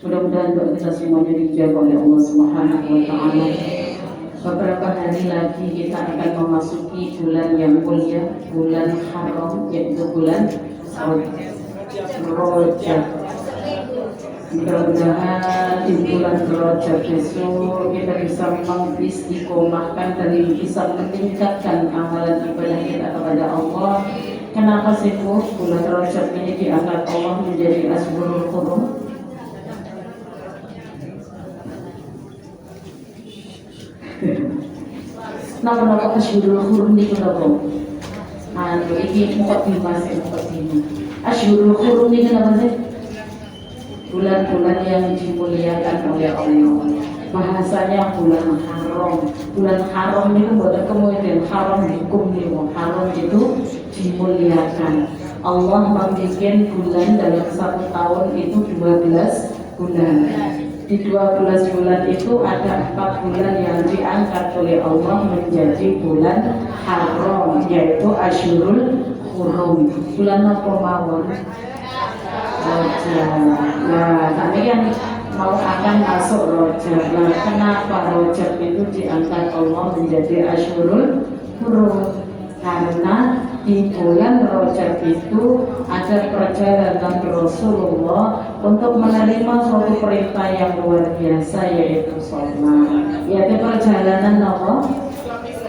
Mudah-mudahan doa kita semuanya dijawab oleh Allah Subhanahu wa taala. Beberapa hari lagi kita akan memasuki bulan yang mulia, bulan haram, yaitu bulan Rajab. Mudah-mudahan di bulan Rajab besok kita bisa mengistiqomahkan dan bisa meningkatkan amalan ibadah kita kepada Allah. Kenapa sih bulan Rajab ini diangkat Allah menjadi Ashhurul Hurum? Nama-nama Ashhurul Hurum itu apa? Ini mukadimah. Ashhurul Hurum ini kenapa sih? Bulan-bulan yang dimuliakan oleh Allah. Bahasanya bulan haram. Bulan haram itu bukan kemudian haram hukum itu. Haram itu dimuliakan. Allah membuat bulan dalam satu tahun itu 12 bulan. Di 12 bulan itu ada 4 bulan yang diangkat oleh Allah menjadi bulan haram, yaitu Ashhurul Hurum. Bulan apa mawon? Rajab. Nah, kalian mau akan masuk Rajab. Nah, kenapa Rajab itu diangkat Allah menjadi Ashhurul Hurum? Karena di bulan Rajab itu ada perjalanan Rasulullah untuk menerima suatu perintah yang luar biasa, yaitu sholat. Yaitu perjalanan apa?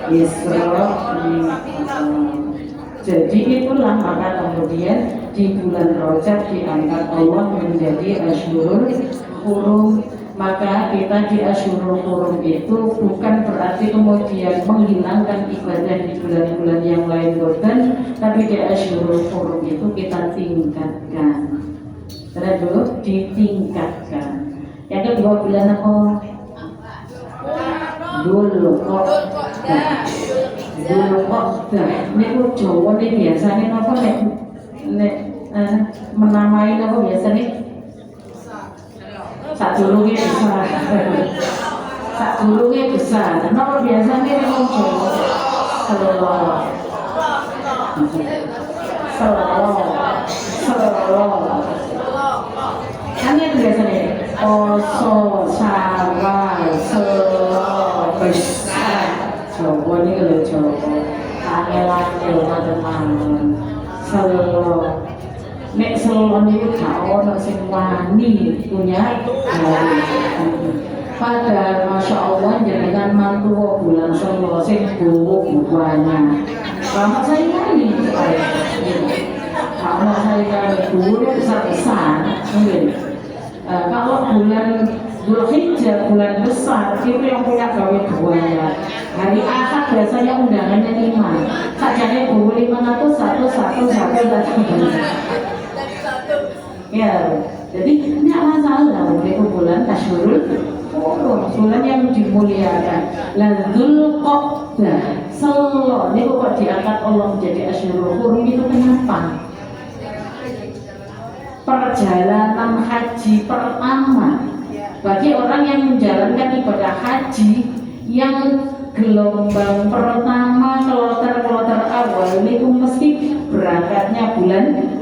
Isra Mi'raj. Jadi itulah maka kemudian di bulan Rajab diangkat Allah menjadi Ashhurul Hurum. Maka kita di Ashhurul Hurum itu bukan berarti kemudian menghilangkan ibadah di bulan-bulan yang lain, bukan, tapi di Ashhurul Hurum itu kita tingkatkan. Terus dulu ditingkatkan. Yang kedua bulan apa? Dzulqa'dah. Ini kok Jawa nih biasanya apa nek menamai apa biasanya? Sadurunge besar. Sadurunge besar. Kenapa biasanya orang Jawa? Selolo. Kan itu biasanya Oso, Sawal, Selo, besar. Jawa ini kalau Jawa angel-angel teman-teman. Selo. Nek Selo itu gak ono sing wani punya padahal Masya Allah jenengan mantu bulan Selo sing buku-bukuannya lama saya kali lama saya kali dulu besar-besar mungkin kalau bulan Dzulhijjah bulan besar itu yang punya gawe buahnya. Hari Ahad biasanya undangannya 5 sajanya buku 500 satu ya, jadi tidak masalah. Itu bulan Ashhurul Hurum, bulan yang dimuliakan. Dzulqa'dah, Selo, ini kok diangkat Allah menjadi Ashhurul Hurum itu kenapa? Perjalanan haji pertama bagi orang yang menjalankan ibadah haji yang gelombang pertama kloter awal itu mesti berangkatnya bulan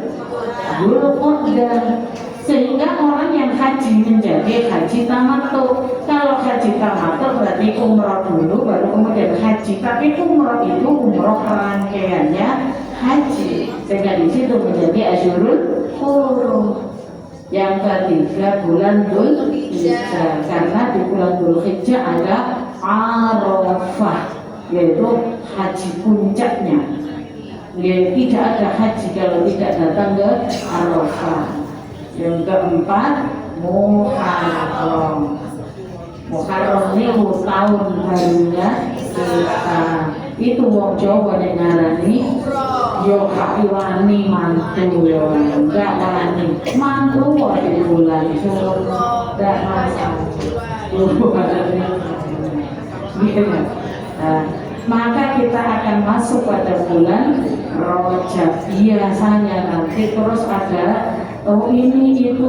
Dzulqa'dah, sehingga orang yang haji menjadi haji tamattu. Kalau haji tamattu berarti umrah dulu baru kemudian haji, tapi umrah itu umrah rangkaiannya haji, sehingga di situ menjadi Ashhurul Hurum. Yang ketiga bulan Dzulhijjah, karena di bulan Dzulhijjah ada Arafah, yaitu haji puncaknya. Ya, tidak ada haji kalau tidak datang ke Arafah. Yang keempat Muharram. Muharram ini tahun barunya kita. Itu wong Jawa yang ngarani yo gak wani mantu yo enggak wani mantu di bulan enggak masalah. Maka kita akan masuk pada bulan Rajab. Biasanya nanti terus ada ini itu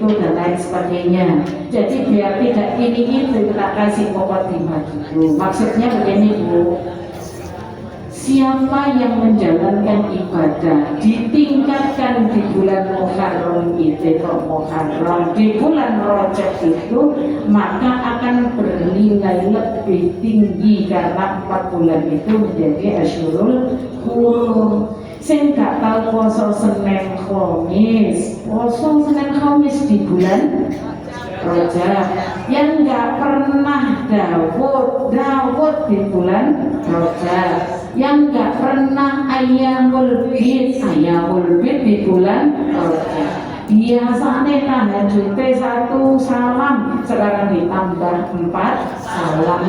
dan lain sebagainya. Jadi biar tidak ini itu kita kasih mukadimah dulu. Maksudnya begini Bu, Siapa yang menjalankan ibadah ditingkatkan di bulan Muharram itu, di bulan Rajab itu, maka akan bernilai lebih tinggi karena 4 bulan itu menjadi Asyurul Hurum. Saya nggak tahu puasa Senin Khamis di bulan Rajab, yang nggak pernah Dawud di bulan Rajab, yang nggak pernah Ayyamul Bid di bulan Rajab. Biasanya tahajud 1 salam, sekarang ditambah 4 salam.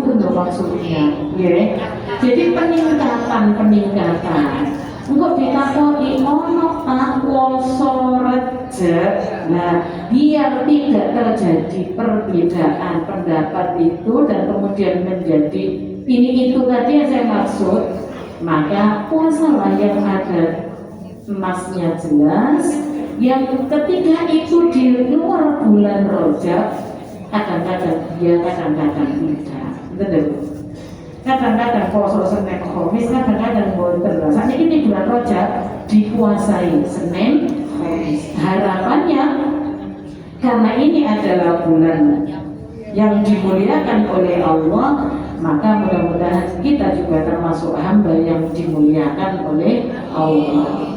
Itu maksudnya, ya. Jadi peningkatan. Engkau ditakoni ono poso Rejab. Nah, biar tidak terjadi perbedaan pendapat itu dan kemudian menjadi ini itu tadi yang saya maksud, maka puasalah yang ada emasnya jelas, yang ketika itu di luar bulan Rajab, kadang-kadang dia, kadang-kadang tidak. Betul. Kadang-kadang puasa Senin Khamis, kadang-kadang boten. Saat ini bulan Rajab dikuasai Senin Khamis. Harapannya karena ini adalah bulan yang dimuliakan oleh Allah, maka mudah-mudahan kita juga termasuk hamba yang dimuliakan oleh Allah.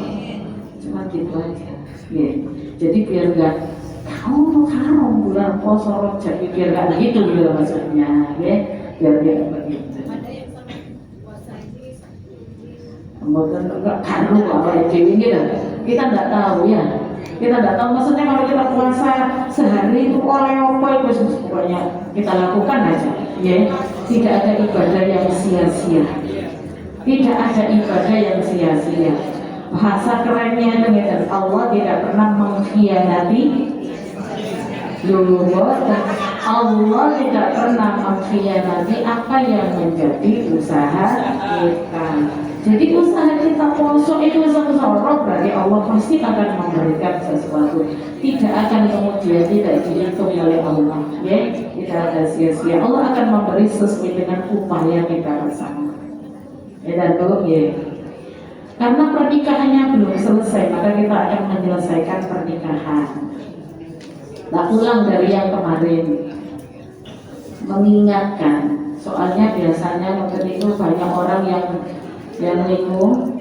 Cuma gitu aja. Ya. Jadi biar enggak kamu haram bulan puasa Rajab, biar enggak gitu maksudnya, ya. Biar begitu. Mboten enggak karu apa dewi gitu. Kita enggak tahu ya. Kita enggak tahu maksudnya kalau kita puasa sehari itu oleh apa itu pokoknya kita lakukan aja, ya. Tidak ada ibadah yang sia-sia. Tidak ada ibadah yang sia-sia. Bahasa kerennya itu ya, Allah tidak pernah mengkhianati. Allah tidak pernah mengkhianati apa yang menjadi usaha kita. Jadi usaha kita poso itu usaha berarti Allah pasti akan memberikan sesuatu. Tidak akan kemudian tidak dihitung oleh Allah, ya. Tidak ada sia-sia. Allah akan memberi sesuai dengan upaya kita bersama. Ya, ya. Karena pernikahannya belum selesai, maka kita akan menyelesaikan pernikahan. Nah, ulang dari yang kemarin, mengingatkan. Soalnya biasanya mungkin itu banyak orang yang nikung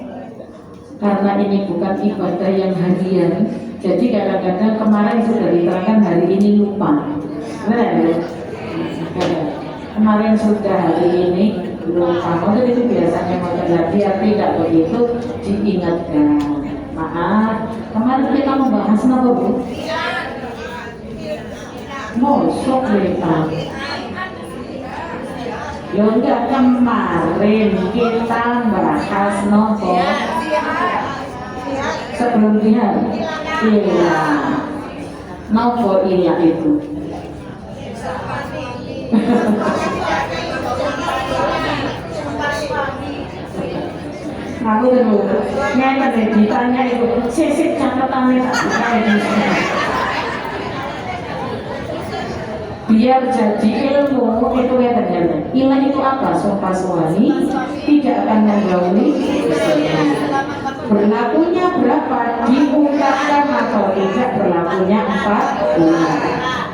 karena ini bukan ibadah yang harian. Jadi kadang-kadang kemarin sudah diterangkan, hari ini lupa. Benar ya? Kemarin sudah, hari ini lupa. Mungkin itu biasanya lagi, tidak begitu diingatkan. Maaf, kemarin kita membahas apa, Bu? Mosok kita. Ya enggak, kemarin kita bahas nopo sebelum dia nopo itu. Aku dulu, nyata deh ditanya itu, sisik catatannya tak biar jadi ilmu itu ya ternyata. Ilah itu apa? Sumpah suami tidak akan menggauli, berlakunya berapa diungkapkan atau tidak, berlakunya 4 bulan.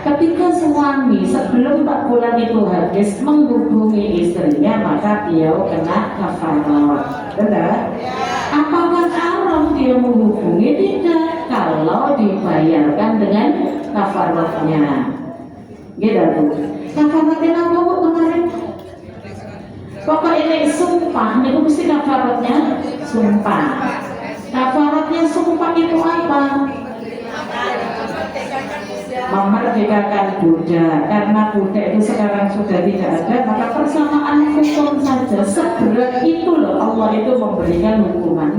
Ketika suami sebelum 4 bulan itu habis menghubungi istrinya, maka dia kena kafarat. Benar? Apakah haram dia menghubungi? Tidak, kalau dibayarkan dengan kafaratnya. Gitu. Kafaratnya apa Bu kemarin? Pokok ini sumpah, ini mesti kafaratnya sumpah. Kafaratnya sumpah itu apa? Memerdekakan budak. Karena budak itu sekarang sudah tidak ada, maka persamaan hukum saja seberat itu loh Allah itu memberikan hukuman.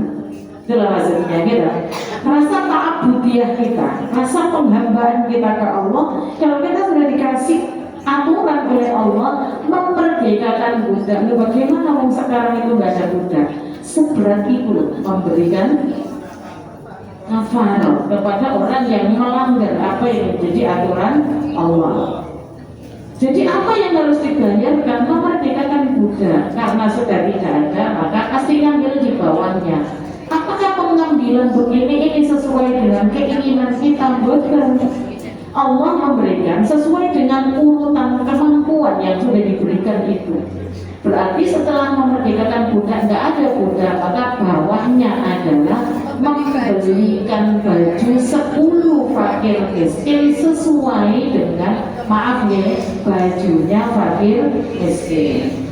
Itulah maksudnya, gitu. Rasa ta'abudiyah kita, rasa penghambaan kita ke Allah, kalau kita sudah dikasih aturan oleh Allah memerdekakan budak. Bagaimana orang sekarang itu nggak ada budak? Seberat itu loh memberikan kafarat kepada orang yang melanggar apa yang menjadi aturan Allah. Jadi apa yang harus dibayarkan? Memerdekakan budak. Karena sudah tidak ada, maka pasti ngambil di bawahnya. Apakah pengambilan begini ini sesuai dengan keinginan kita? Bukan. Allah memberikan sesuai dengan urutan kemampuan yang sudah diberikan itu. Berarti setelah memerdekakan budak, nggak ada budak, maka bawahnya adalah membelikan baju 10 fakir miskin sesuai dengan, maaf ya, bajunya fakir miskin.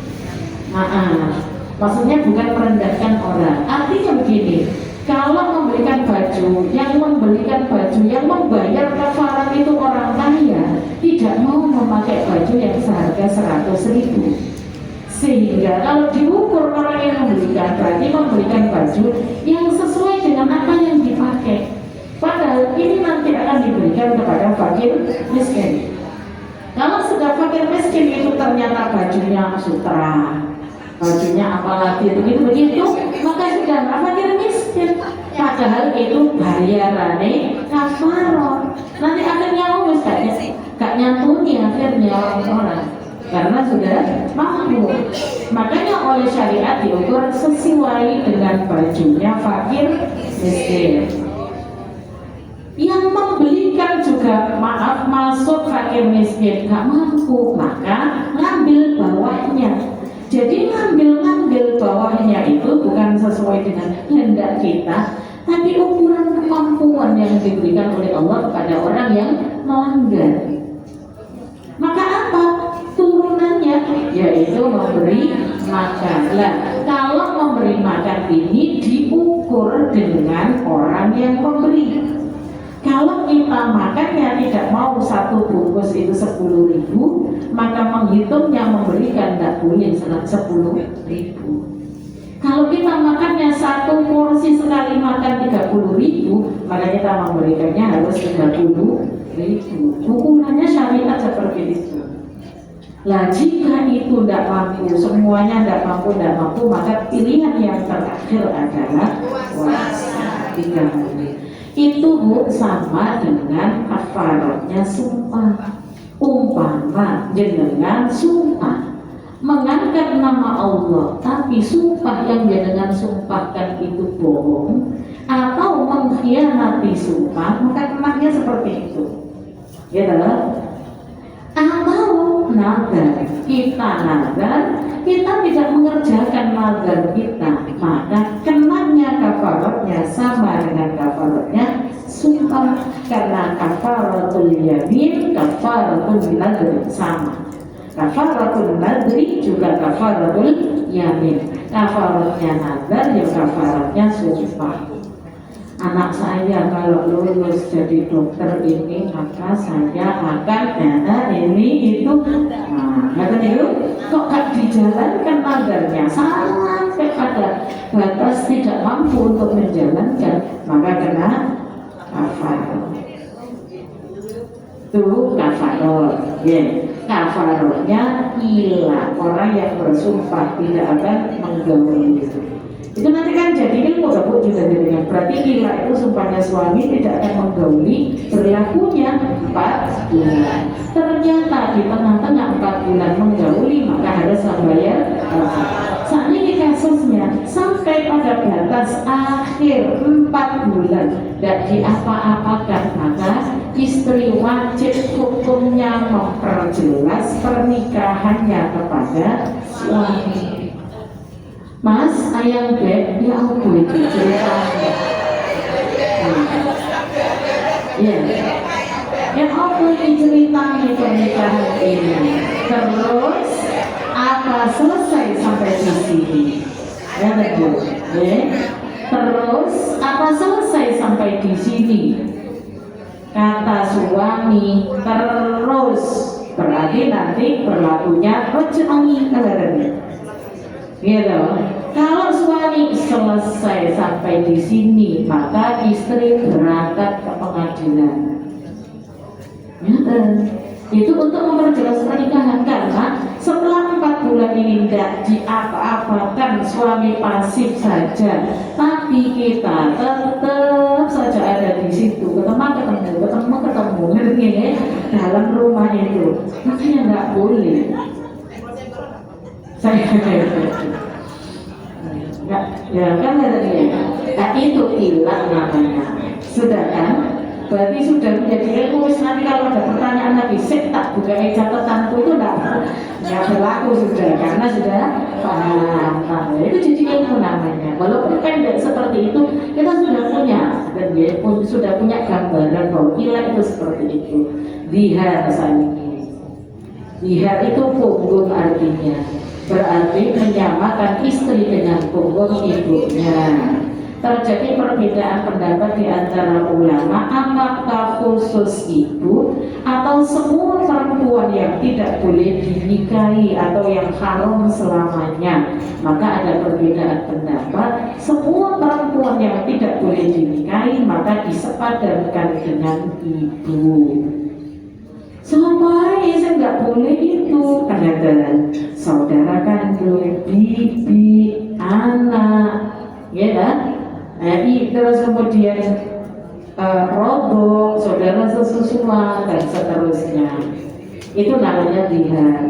Maksudnya bukan merendahkan orang. Artinya begini, kalau memberikan baju, yang membelikan baju, yang membayar kafarat itu orang kaya, tidak mau memakai baju yang seharga 100.000. Sehingga kalau diukur orang yang membelikan, berarti memberikan baju yang sesuai dengan apa yang dipakai. Padahal ini nanti akan diberikan kepada fakir miskin. Kalau sudah fakir miskin itu ternyata bajunya sutra, bajunya apalagi begitu, maka sudah nggak fakir miskin. Padahal itu bayarannya kafarat. Nanti akhirnya gak nyantuni akhirnya orang karena sudah mampu. Makanya oleh syariat diukur sesuai dengan bajunya fakir miskin. Yang membelikan juga maaf masuk fakir miskin gak mampu, maka ngambil bawahnya. Jadi ngambil bawahnya itu bukan sesuai dengan kehendak kita, tapi ukuran kemampuan yang diberikan oleh Allah kepada orang yang melanggar. Maka apa turunannya? Yaitu memberi makan. Lah, kalau memberi makan ini diukur dengan orang yang memberi. Kalau kita makannya tidak mau satu bungkus itu 10.000, maka menghitungnya memberikan tidak boleh 10.000. Kalau kita makannya satu porsi sekali makan 30.000, maka kita memberikannya harus 30.000. Hukumannya syariat seperti itu. Lah jika itu tidak mampu, semuanya tidak mampu, maka pilihan yang terakhir adalah puasa 3 hari. Itu sama dengan kafaratnya sumpah. Umpama jenengan sumpah mengangkat nama Allah, tapi sumpah yang jenengan sumpahkan itu bohong atau mengkhianati sumpah, maka kenanya seperti itu. Ya, atau nazar, kita tidak mengerjakan nazar kita, maka kenanya kafaratnya sama dengan kafaratnya sumpah, karena kafaratul yamin, kafaratul nadri sama. Kafaratul nadri juga kafaratul yamin. Kafaratnya nazar ya kafaratnya sumpah. Anak saya kalau lulus jadi dokter ini, maka saya akan ini itu. Kata itu kok gak dijalankan nazarnya sampai pada batas tidak mampu untuk menjalankan, maka kena kafarat. Itu kafarat. Kafaratnya hilang. Orang yang bersumpah tidak akan menggauli itu nanti kan jadi ilmu juga jadinya. Berarti gila itu sumpahnya suami tidak akan menggauli, berlakunya 4 bulan. Ternyata di tengah-tengah 4 bulan menggauli, maka harus membayar. Saat ini kasusnya sampai pada batas akhir 4 bulan tidak diapa-apakan, maka istri wajib hukumnya memperjelas pernikahannya kepada suami. Mas, ayang beb, ya aku itu ceritanya. Ya aku ini ceritanya pernikahan ini. Terus apa selesai sampai di sini? Ya betul. Terus apa selesai sampai di sini? Kata suami terus, berarti nanti berlakunya roj'ani katanya. Gitu. Kalau suami selesai sampai di sini, maka istri berangkat ke pengadilan. Itu untuk memperjelas pernikahan, karena setelah 4 bulan ini tidak diapa-apakan, suami pasif saja, tapi kita tetap saja ada di situ, ketemu ngerti dalam rumah itu, makanya nggak boleh. Saya Ya kan ada dia. Nah, itu ilat namanya. Sudah kan? Berarti sudah menjadi ilmu. Nanti kalau ada pertanyaan lagi, saya tak buka catatanku itu nggak berlaku sudah, karena sudah paham. Nah, itu jadi ilmu namanya. Walaupun pendek seperti itu, kita sudah punya, dan dia pun sudah punya gambaran bahwa ilat itu seperti itu. Dihar ini. Dihar itu punggung artinya. Berarti menyamakan istri dengan punggung ibunya. Terjadi perbedaan pendapat di antara ulama, apakah khusus ibu atau semua perempuan yang tidak boleh dinikahi atau yang haram selamanya. Maka ada perbedaan pendapat, semua perempuan yang tidak boleh dinikahi maka disepadankan dengan ibu. Sampai saya nggak boleh itu, kadang saudara kandung, bibi, anak, ya kan? Terus kemudian robo, saudara sesusuan dan seterusnya. Itu namanya dihar.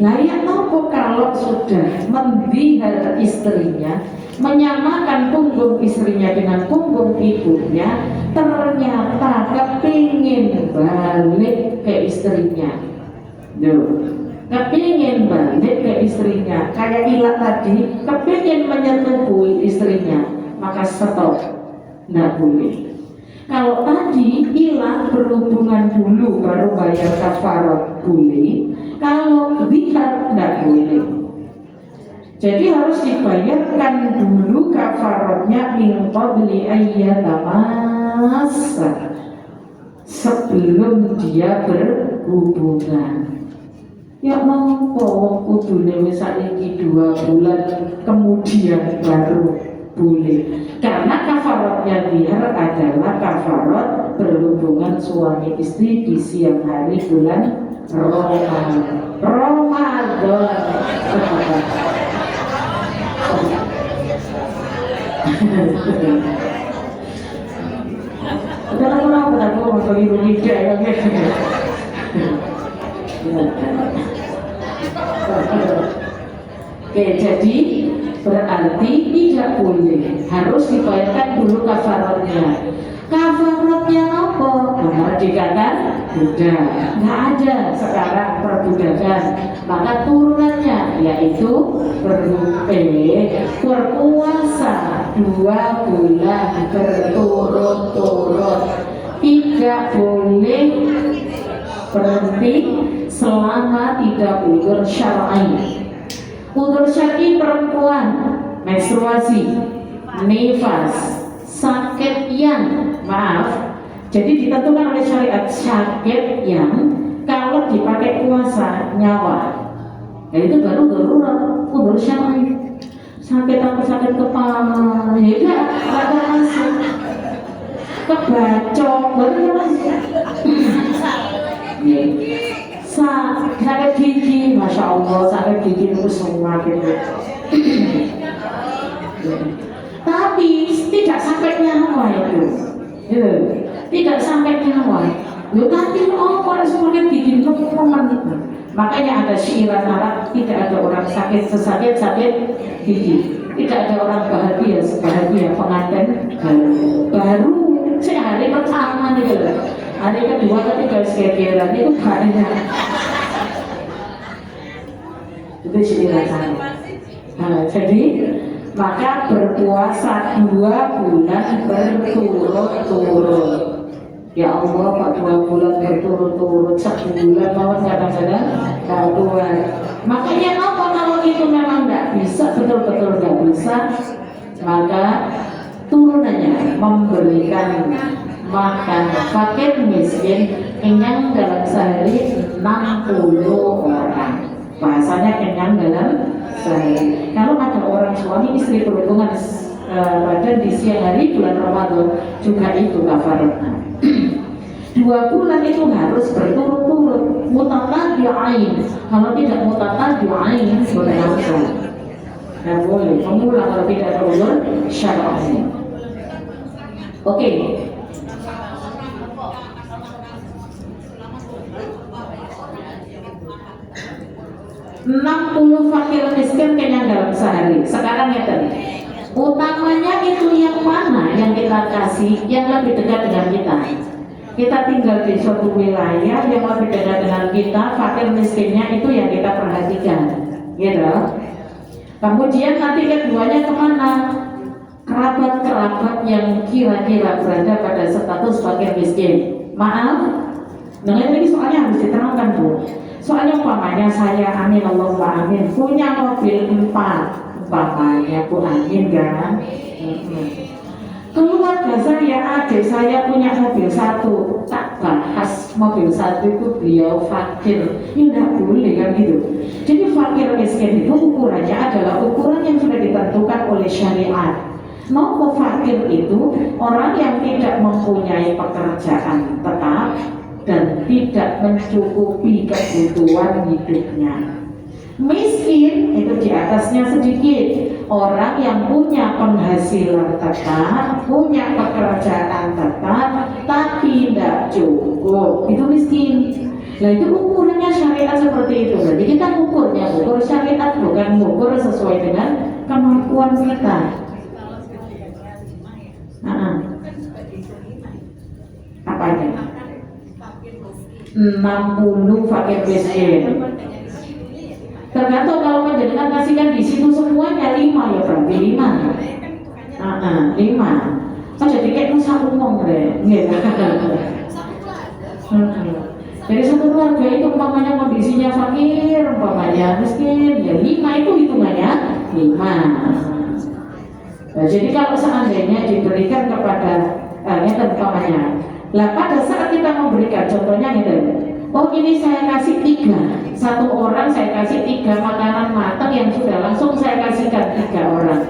Nah, ya apa kalau sudah mendihar istrinya, menyamakan punggung istrinya dengan punggung ibunya, ternyata kepingin balik ke istrinya. Kepingin balik ke istrinya, kayak ilat tadi, kepingin menyetubuhi istrinya, maka stop, nggak boleh. Kalau tadi ilat berhubungan dulu baru bayar kafarat boleh, kalau dihar nggak boleh. Jadi harus dibayarkan dulu kafaratnya min qabli ayyatamassa, sebelum dia berhubungan. Ya mampu kudune misalnya 2 bulan kemudian baru boleh, karena kafaratnya dihar adalah kafarat berhubungan suami istri di siang hari bulan Ramadan. Kenapa mau keliru tidak ya? Oke, jadi berarti tidak boleh, harus dibayarkan dulu kafaratnya. Kafaratnya apa? Memerdekakan budak. Nggak ada sekarang perbudakan. Maka turunannya yaitu berpuasa 2 bulan berturut-turut. Tidak boleh berhenti selama tidak udzur syar'i. Udzur syar'i perempuan, menstruasi, nifas, sakit yang, maaf, jadi ditentukan oleh syariat sakit yang kalau dipakai puasa nyawa. Nah, itu baru darurat udzur syar'i. Sakit apa, sakit kepala, ya enggak masuk. Kebacok, baru masuk. Sakit gigi, masya Allah, sakit gigi itu semua gitu. Tapi tidak sampai nyawa itu, tidak sampai nyawa. Tapi kalau sakit gigi itu makanya ada syiran Arab, tidak ada orang sakit sesakit sakit gigi, tidak ada orang bahagia sebahagia pengantin baru sehari pertama nih. Hari kedua, ketiga, sekian itu banyak. Itu syiran. Nah, jadi maka berpuasa 2 bulan berturut-turut. Ya Allah, Pak, 2 bulan berturut-turut, 1 bulan lawan kadang-kadang keluar. Makanya apa kalau itu memang nggak bisa, betul-betul nggak bisa, maka turunannya memberikan makan fakir miskin kenyang dalam sehari 60 orang. Bahasanya kenyang dalam sehari. Kalau ada orang suami istri berhubungan badan di siang hari bulan Ramadan, juga itu kafaratnya. 2 bulan itu harus berturut-turut, mutatabi'ain. Kalau tidak mutatabi'ain boleh langsung. Dan boleh mengulang kalau tidak berulang syar'i. Oke. 60 fakir miskin kenyang dalam sehari. Sekarang ya tadi Utamanya itu yang mana yang kita kasih, yang lebih dekat dengan kita. Kita tinggal di suatu wilayah yang lebih dekat dengan kita, fakir miskinnya itu yang kita perhatikan, gitu. Kemudian nanti keduanya kemana? Kerabat-kerabat yang kira-kira berada pada status fakir miskin. Maaf, nah ini soalnya harus diterangkan Bu. Soalnya umpamanya saya, amin Allahumma amin, punya mobil 4, umpamanya Bu, amin kan? Keluarga saya, adik saya punya mobil 1, tak bahas mobil 1 itu beliau fakir, ini tidak boleh kan gitu. Jadi fakir miskin itu ukurannya adalah ukuran yang sudah ditentukan oleh syariat. Nopo fakir itu orang yang tidak mempunyai pekerjaan tetap dan tidak mencukupi kebutuhan hidupnya. Miskin itu di atasnya sedikit, orang yang punya penghasilan tetap, punya pekerjaan tetap, tapi tidak cukup, itu miskin. Nah itu ukurannya syariat seperti itu. Jadi kita ukur syariat, bukan mengukur sesuai dengan kemampuan kita. Apanya? 60 fakir miskin. Tergantung kalau menjadikan kasihkan di situ semuanya 5 ya berarti 5. 5. Oh jadi kayak nusa umum deh, gitu. Jadi satu keluarga itu umpamanya kondisinya fakir, umpamanya miskin, ya 5 itu hitungannya 5. Nah, jadi kalau seandainya diberikan kepada umpamanya, lah pada saat kita memberikan contohnya gitu. Oh ini saya kasih 3, satu orang saya kasih 3 makanan matang yang sudah langsung saya kasihkan 3 orang.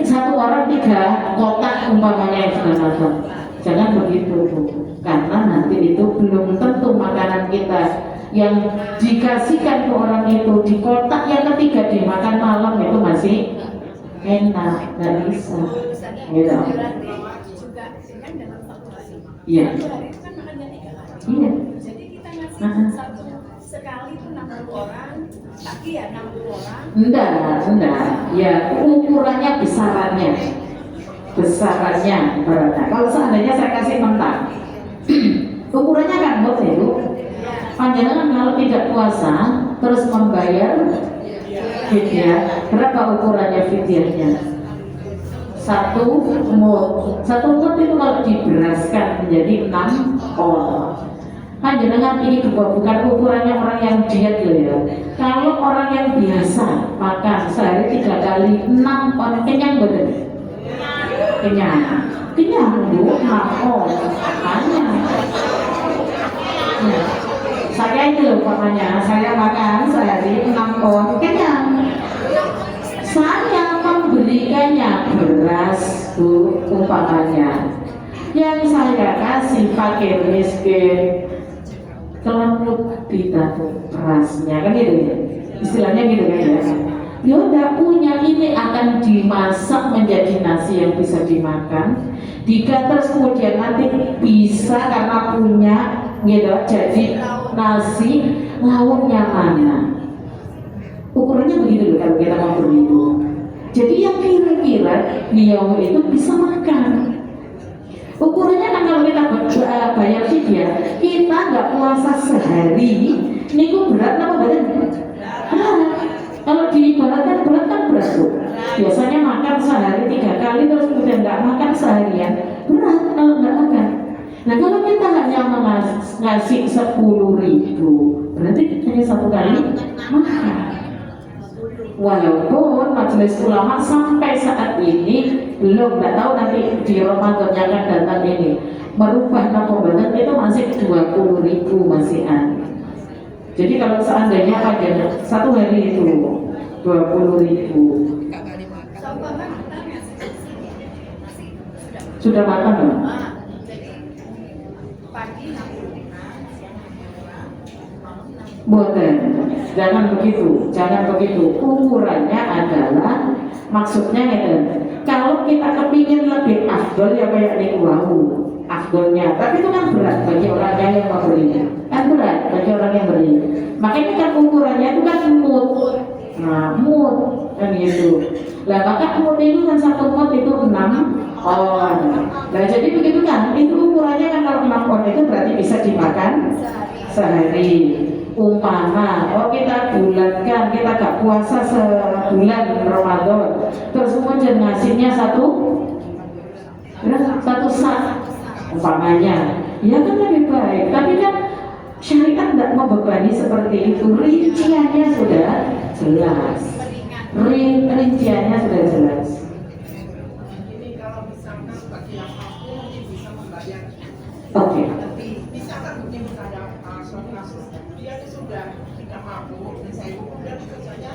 Satu orang 3 kotak umpamanya yang sudah matang. Jangan begitu Bu, karena nanti itu belum tentu makanan kita yang dikasihkan ke orang itu di kotak yang ketiga dimakan malam itu masih enak, nggak bisa. Gitu. Iya. Iya. Jadi kita ngasih satu sekali itu 60 orang, pagi ya 60 orang. Enggak. Ya ukurannya besarannya berada. Kalau seandainya saya kasih mentah, ukurannya kan buat itu. Panjangan kalau tidak puasa terus membayar fidyah, berapa ukurannya fidyahnya? 1 mud itu kalau diberaskan menjadi 6 on. Panjenengan ini bukan ukurannya orang yang diet loh ya. Kalau orang yang biasa makan sehari 3 kali 6 on, kenyang betul? Kenyang Bu, 6 on makanya. Saya itu loh umpamanya, saya makan sehari 6 on, kenyang. Saya memberikannya beras Bu, umpamanya yang saya kasih fakir miskin kelemut ditaruh berasnya kan gitu ya, istilahnya gitu kan ya. Dia udah punya, ini akan dimasak menjadi nasi yang bisa dimakan, terus kemudian nanti bisa karena punya gitu jadi nasi, lauknya mana. Ukurannya begitu loh kalau kita mau begitu. Jadi yang kira-kira beliau itu bisa makan. Ukurannya kan kalau kita bayar fidyah, kita nggak puasa sehari, niku berat apa badan? Kalau diibaratkan berat kan berat Bu. Biasanya makan sehari 3 kali terus kemudian nggak makan seharian, berat kalau nggak makan. Nah kalau kita hanya ngasih 10.000, berarti hanya 1 kali makan. Walaupun majelis ulama sampai saat ini belum, nggak tahu nanti di Ramadan yang akan datang ini merubah pembatasan itu masih 20.000 masih ada. Jadi kalau seandainya ada 1 hari itu 20.000 sudah makan loh. Boten, jangan begitu. Ukurannya adalah maksudnya gitu. Kalau kita kepingin lebih afdol ya kayak ini afdolnya, tapi itu kan berat bagi orang yang membeli, kan berat bagi orang yang beli. Makanya kan ukurannya itu kan mood kan gitu. Lah maka mut itu kan satu mut itu 6 on. Nah jadi begitu kan, itu ukurannya kan kalau 6 on itu berarti bisa dimakan sehari. Umpama, oh kita bulatkan, kita gak puasa sebulan Ramadan, terus kemudian ngasihnya satu sak umpamanya, ya kan lebih baik. Tapi kan syariat tidak membebani seperti itu. Rinciannya sudah jelas. Rinciannya sudah jelas. Ini kalau misalkan bagi yang mampu mungkin bisa membayar. Oke. Tapi misalkan mungkin ada suatu kasus dia itu sudah tidak mampu dan saya kemudian kerjanya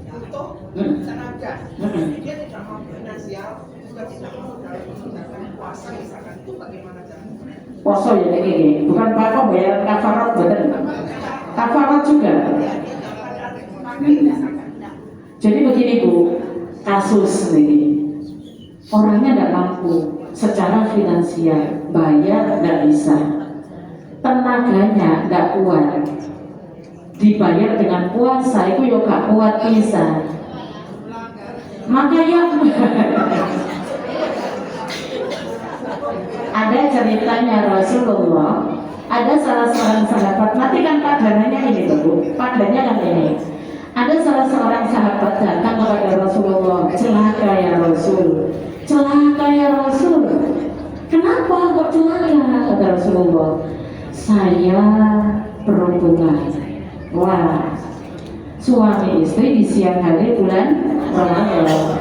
butuh tenaga. Jadi dia tidak mampu finansial juga tidak mampu dalam mengerjakan puasa misalkan, itu bagaimana caranya? Poso ya kayak gini, bukan apa bayar kafarat bener. Kafarat juga. Jadi begini Bu, kasus nih, orangnya tidak mampu secara finansial, bayar tidak bisa, tenaganya tidak kuat, dibayar dengan puasa itu ya gak kuat bisa. Maka ya ada ceritanya Rasulullah, ada salah seorang sahabat, nanti kan padanannya ini Bu, padannya kan ini. Ada salah seorang sahabat datang kepada Rasulullah, celaka ya Rasul, celaka ya Rasul. Kenapa kok celaka? Kata Rasulullah, saya berhubungan. Wah, suami istri di siang hari bulan Ramadan.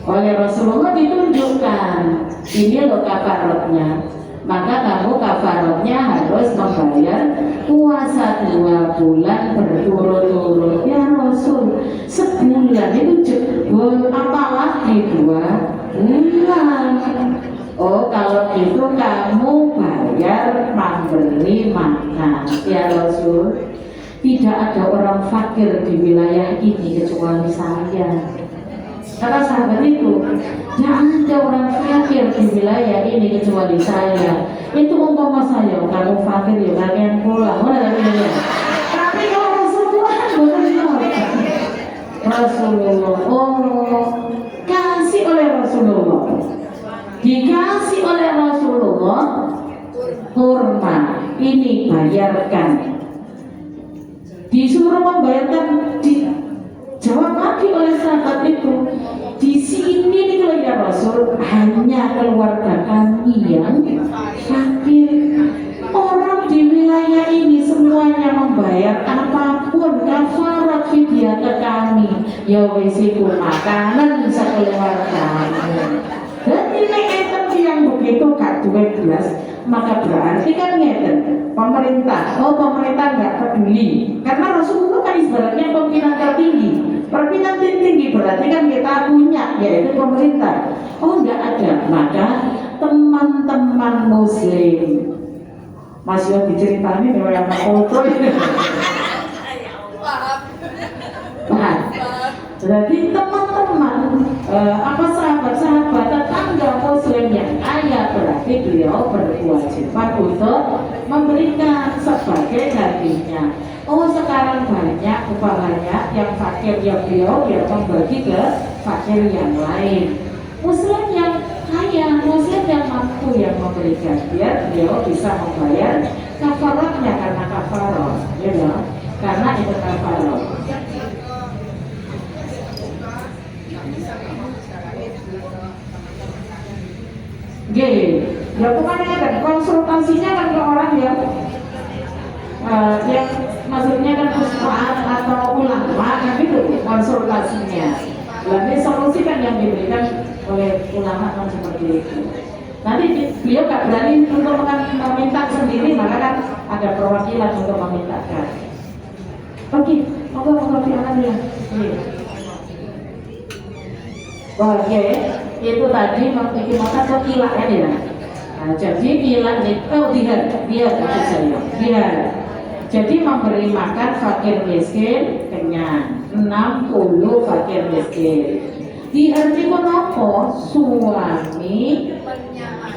Oleh Rasulullah ditunjukkan, ini loh kafaratnya. Maka kamu kafaratnya harus membayar puasa 2 bulan berturut-turut. Ya Rasul, sebulan itu jebol, apalagi 2 bulan. Oh kalau gitu kamu bayar memberi makan. Ya Rasul, tidak ada orang fakir di wilayah ini kecuali saya. Kata sahabat itu, tidak ada orang fakir di wilayah ini kecuali saya. Itu umpama saya, kamu fakir ya kalian pulang. Tapi kalau Rasulullah Rasulullah, oh kasih oleh Rasulullah, dikasih oleh Rasulullah kurma, ini bayarkan. Disuruh membayarkan, jawab lagi oleh sahabat itu, di sini nih kalau ya Rasul, hanya keluarga kami yang fakir. Orang di wilayah ini semuanya membayar apapun kafarat fidyah ke kami. Ya wis iku makanan sekeluarga. Dan ini item yang begitu gak duwe belas, maka berarti kan ngeten pemerintah. Oh pemerintah nggak peduli, karena Rasulullah kan ibaratnya pimpinan tertinggi. Pimpinan tinggi berarti kan kita punya, yaitu pemerintah. Oh nggak ada, maka teman-teman Muslim masih diceritani dengan yang foto. Nah, jadi teman-teman apa sahabat-sahabat tetangga Muslim yang kaya, berarti beliau berkewajiban untuk memberikan sebagai gantinya. Oh sekarang banyak umpamanya yang fakir, yang beliau membagi ke fakir yang lain. Muslim yang kaya, Muslim yang mampu yang memberikan, biar beliau bisa membayar kafaratnya karena kafarat, ya, karena itu kafarat. Gini, ya pokoknya kan konsultasinya kan ke orang yang maksudnya kan ustaz atau ulama kan itu konsultasinya. Lalu solusi kan yang diberikan oleh ulama kan seperti itu. Nanti beliau gak berani untuk meminta sendiri, maka kan ada perwakilan untuk memintakan. Oke, moga silakan ya. Oke, itu tadi memiliki mata atau kilak kan ya. Nah, jadi kilak itu dia. Jadi memberi makan fakir miskin kenyang, 60 fakir miskin. Diarti menapa suami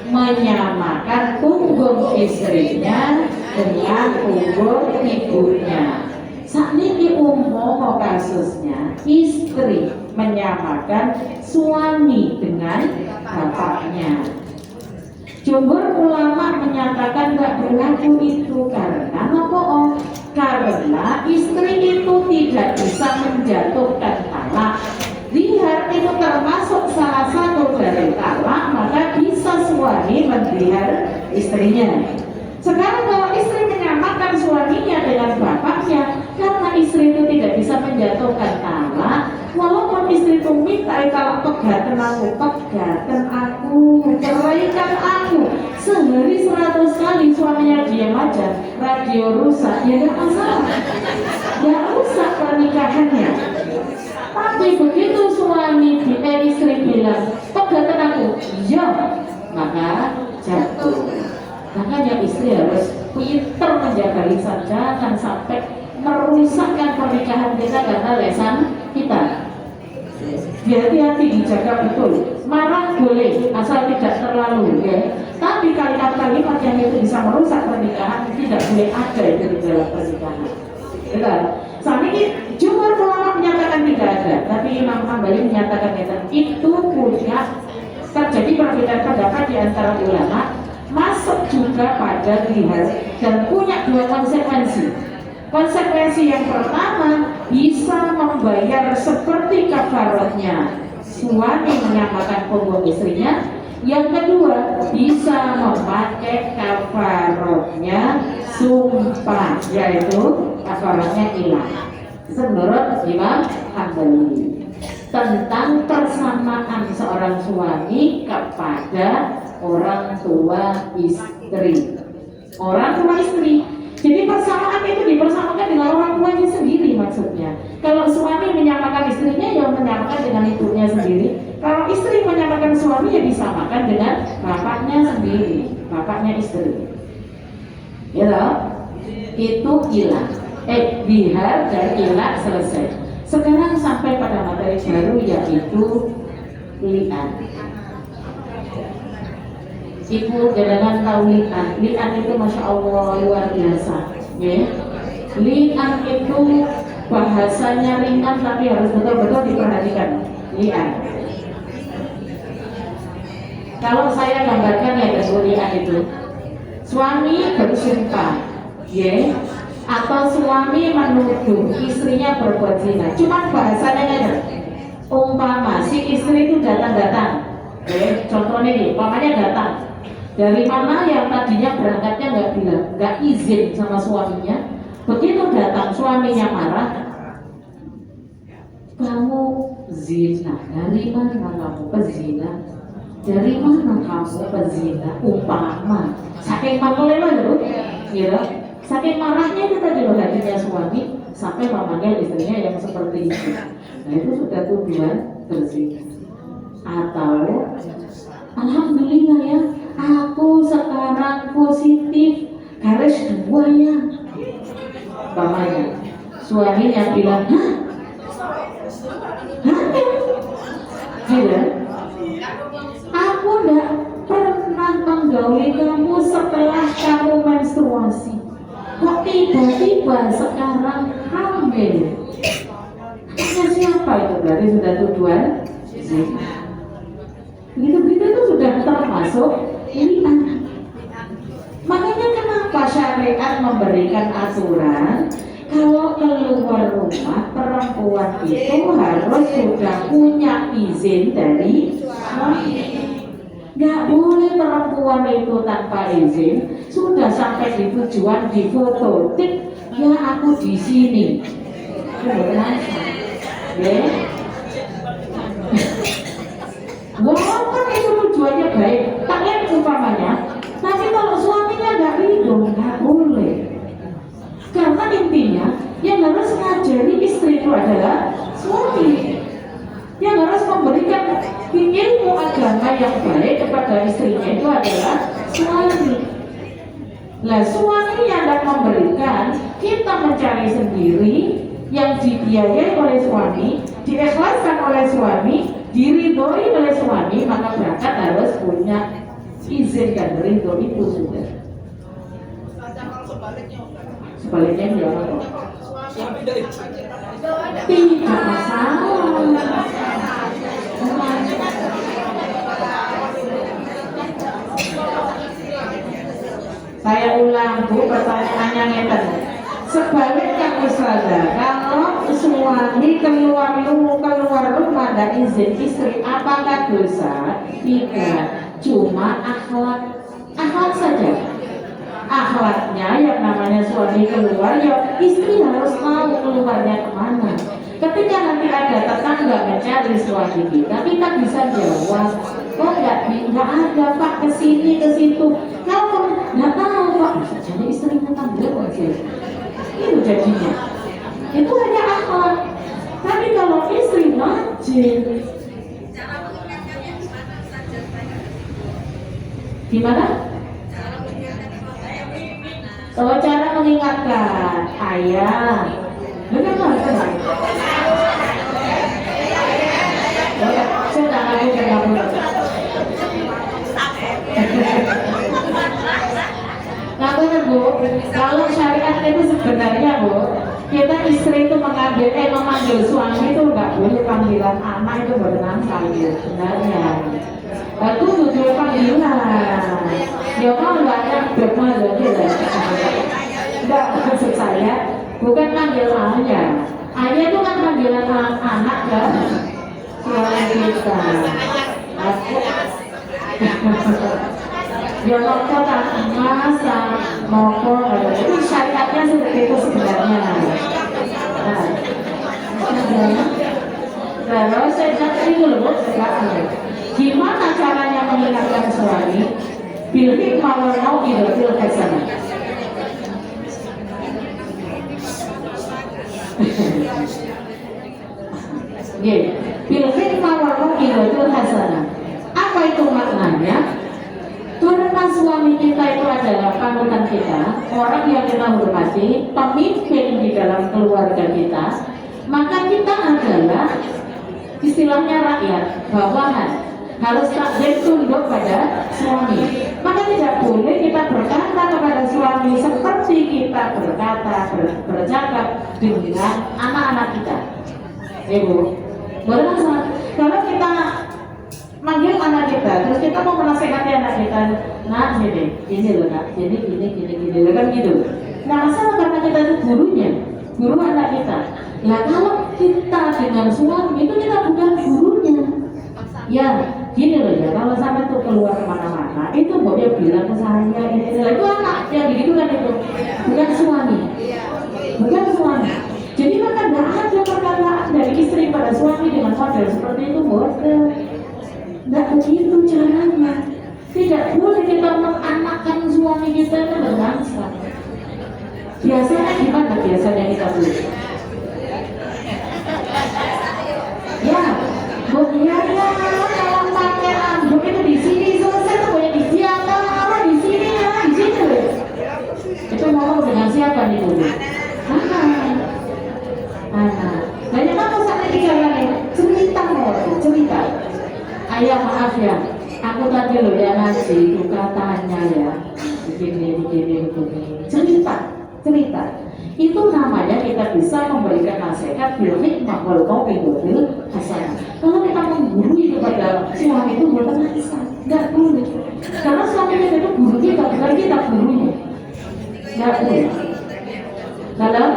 menyamakan punggung istrinya dengan punggung ibunya. Saat ini umpama kasusnya istri menyamakan suami dengan bapaknya. Jumhur ulama menyatakan nggak berlaku itu karena apa? Karena istri itu tidak bisa menjatuhkan talak. Zihar itu termasuk salah satu dari talak, maka bisa suami menzihar istrinya. Sekarang kalau istri menyamakan suaminya dengan bapaknya, karena istri itu tidak bisa menjatuhkan talak, walaupun istri itu minta kalau pegatan aku, ceraikan aku, sehari 100 kali suaminya diam aja, radio rusak, ya gak masalah, ya rusak pernikahannya. Tapi begitu istri bilang pegatan aku, iya, maka jatuh. Makanya istri harus pintar menjaga lisan, jangan sampai merusakkan pernikahan kita karena lesan kita. Hati-hati dijaga betul. Marah boleh, asal tidak terlalu, ya. Tapi kalimat-kalimat yang itu bisa merusak pernikahan tidak boleh ada itu di dalam pernikahan. Betul. Saat ini jumhur ulama menyatakan tidak ada, tapi Imam Hambali menyatakan itu punya terjadi perbedaan pendapat di antara ulama. Masuk juga pada zihar dan punya dua konsekuensi. Konsekuensi yang pertama, bisa membayar seperti kafaratnya suami menyamakan punggung istrinya. Yang kedua, bisa memakai kafaratnya sumpah, yaitu kafaratnya hilang. Menurut Imam Hambali tentang persamaan seorang suami kepada orang tua istri. Orang tua istri. Jadi persamaan itu dipersamakan dengan orang tuanya sendiri maksudnya. Kalau suami menyamakan istrinya, ya menyamakan dengan ibunya sendiri. Kalau istri menyamakan suami, ya disamakan dengan bapaknya sendiri, bapaknya istri. Ya loh? Itu ilah. Zihar dan ilah selesai. Sekarang sampai pada materi baru, yaitu li'an. Ibu jangan tahu li'an. Li'an itu Masya Allah luar biasa, ya. Li'an itu bahasanya ringan tapi harus betul-betul diperhatikan. Li'an. Kalau saya gambarkan ya li'an itu suami bersumpah, ya, atau suami menuduh istrinya berbuat zina. Cuma bahasanya ada. Umpama si istri itu datang-datang, ya, contohnya nih, umpamanya datang. Dari mana yang tadinya berangkatnya nggak bilang, nggak izin sama suaminya. Begitu datang suaminya marah, kamu zina, dari mana kamu pezina? Dari mana kamu pezina? Umpama, saking marahnya loh, gitu. Saking marahnya itu tadi loh hatinya suami sampai memanggil istrinya yang seperti itu. Nah itu sudah tuduhan berzina. Atau alhamdulillah ya, aku sekarang positif garis 2 ya. Bapaknya, suaminya bilang, hah? Gitu. Aku enggak pernah menggauli kamu setelah kamu menstruasi. Kok tiba-tiba sekarang hamil? Anaknya siapa itu? Berarti sudah tuduhan zina. Begitu-begitu itu sudah termasuk li'an. Makanya kenapa syariat memberikan aturan kalau keluar rumah perempuan itu harus sudah punya izin dari suami. Gak boleh perempuan itu tanpa izin, sudah sampai di tujuan di foto, tik, ya aku di sini. Ya. Walaupun itu tujuannya baik, takkan umpamanya, tapi kalau suaminya nggak ridho, nggak boleh. Karena intinya yang harus mengajari istri itu adalah suami. Yang harus memberikan ilmu agama yang baik kepada istrinya itu adalah suami. Nah, suami yang tidak memberikan, kita mencari sendiri yang dibiayai oleh suami, diikhlaskan oleh suami, diridhoi oleh suami, maka berangkat harus punya izin dan ridho itu sudah. Kalau sebaliknya Sebaliknya dia apa? Suami dari aja. Tidak masalah. Saya ulang Bu, pertanyaannya ngeten. Sebaliknya Ustazah, kalau suami keluar rumah dan izin istri, apakah dosa? Tidak, cuma akhlak saja. Akhlaknya yang namanya suami keluar, ya istri harus tahu keluarnya kemana. Ketika nanti ada tetangga mencari suami kita bisa jawab, oh nggak ada Pak, kesini ke situ. Kalau nggak tahu Pak, bisa jadi istrinya tangga aja. Itu jadinya. Itu hanya akhlak. Tapi kalau istri wajib. Gimana? Kalau cara mengingatkan, ayah, benar nggak? Saya tak lagi kamu. Nah Bu, kalau syariat itu sebenarnya Bu, kita istri itu memanggil suami itu nggak boleh panggilan anak itu berenang saya sebenarnya. Itu tujuh panggilan. Ya kalau banyak bermaksud lah. Enggak, maksud saya bukan panggil ayah. Ayah itu kan panggilan anak kan. Suami kita. Ya moko tak masa moko itu syariatnya seperti itu sebenarnya. Terus saya cakap dulu sekarang. Gimana caranya mengingatkan suami? Bil hikmah wal mau'izatil hasanah. Bil hikmah wal mau'izatil hasanah. Apa itu maknanya? Karena suami kita itu adalah panutan kita, orang yang kita hormati, pemimpin di dalam keluarga kita, maka kita adalah istilahnya rakyat, bawahan, harus takdir tunduk pada suami. Maka tidak boleh kita berkata kepada suami seperti kita bercakap dengan anak-anak kita. Ibu, boleh nggak? Kalau kita manggil anak kita, terus kita mau menasehati anak kita, nah ini loh nak, jadi gini kan gitu. Nah masalah karena kita itu guru anak kita. Nah kalau kita dengan suami itu kita bukan gurunya. Ya gini loh ya, kalau sampai tuh keluar kemana-mana, itu boleh bilang ke saya ini itu anak yang begitu kan itu, bukan suami. Jadi maka tidak ada perkataan dari istri pada suami dengan model seperti itu model. Tidak begitu caranya. Tidak boleh kita menganakkan suami kita itu berbangsa. Biasanya gimana biasanya kita tuh? Ya, kalau pakai anduk itu di sini selesai tuh boleh di siapa? Di sini loh. Itu ngomong dengan siapa nih Bu? Anak. Banyak apa sampai dijalannya? Cerita. Ayah maaf ya, aku tadi loh ya ngaji itu katanya ya begini. Cerita. Itu namanya kita bisa memberikan nasihat bil hikmah wal mau'izatil hasanah. Kalau kita menggurui kepada suami itu bukan nasihat, nggak boleh. Karena suami kita itu guru kita, bukan kita gurunya. Nggak boleh. Kalau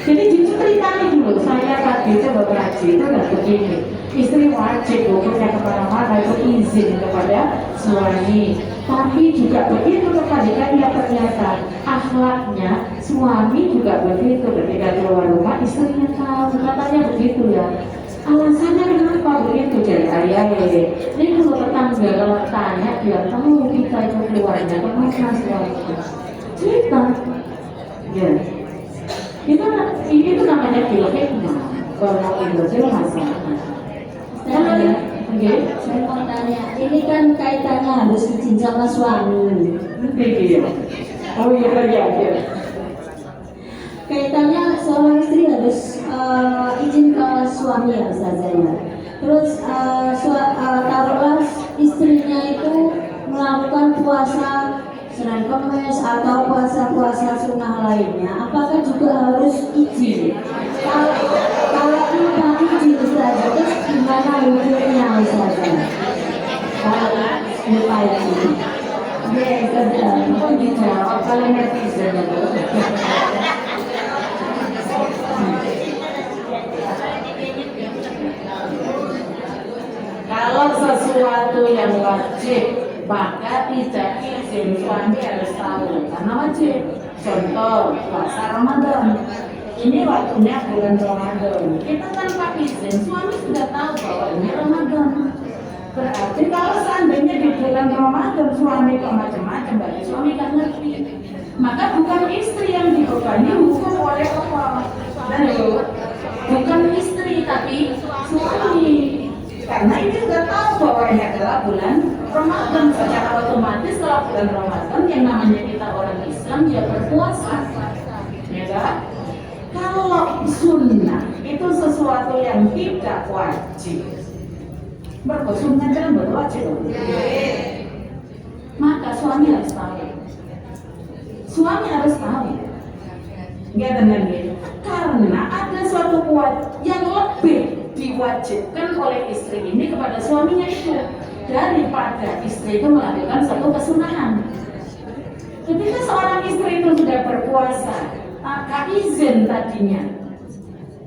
jadi justru ceritanya dulu, saya tadi coba ngaji itu nggak begini. Istri wajib pokoknya kemana-mana itu izin kepada suami. Tapi juga begitu kebalikannya ternyata akhlaknya suami juga begitu ketika keluar rumah istrinya tahu katanya begitu ya. Alasannya kenapa begitu jadi ayah ini kalau tetangga kalau tanya dia tahu kita itu keluarnya kemana suami cerita ya. Itu namanya bil hikmah wal mau'izatil hasanah. Saya mau tanya, ini kan kaitannya harus izin sama suami. Oh iya. Kaitannya seorang istri harus izin ke suami ya Ustazah ya. Terus taruhlah istrinya itu puasa Senin Kemis atau puasa-puasa sunnah lainnya, apakah juga harus izin? Kalau tidak izin saja, terus gimana hukumnya saja? Kalau lupa izin, ya kerja. Kok dijawab kalau netizen itu? Kalau sesuatu yang wajib maka tidak izin suami harus tahu karena wajib. Contoh puasa Ramadan, ini waktunya bulan Ramadan, kita tanpa izin suami sudah tahu bahwa ini Ramadan. Berarti kalau seandainya di bulan Ramadan suami kok macam-macam, berarti suami kan ngerti, maka bukan istri yang dibebani hukum oleh Allah, dan bukan istri tapi suami. Karena ini sudah tahu bahwa ini adalah bulan Ramadan, secara otomatis kalau bulan Ramadan yang namanya kita orang Islam dia berpuasa, ya kan? Kalau sunnah itu sesuatu yang tidak wajib, bersunnah jangan berwajib, maka suami harus tahu. Suami harus tahu, nggak dengan gitu. Karena ada suatu kuat yang lebih diwajibkan oleh istri ini kepada suaminya itu daripada istri itu melakukan satu kesunahan. Ketika seorang istri itu sudah berpuasa, maka izin tadinya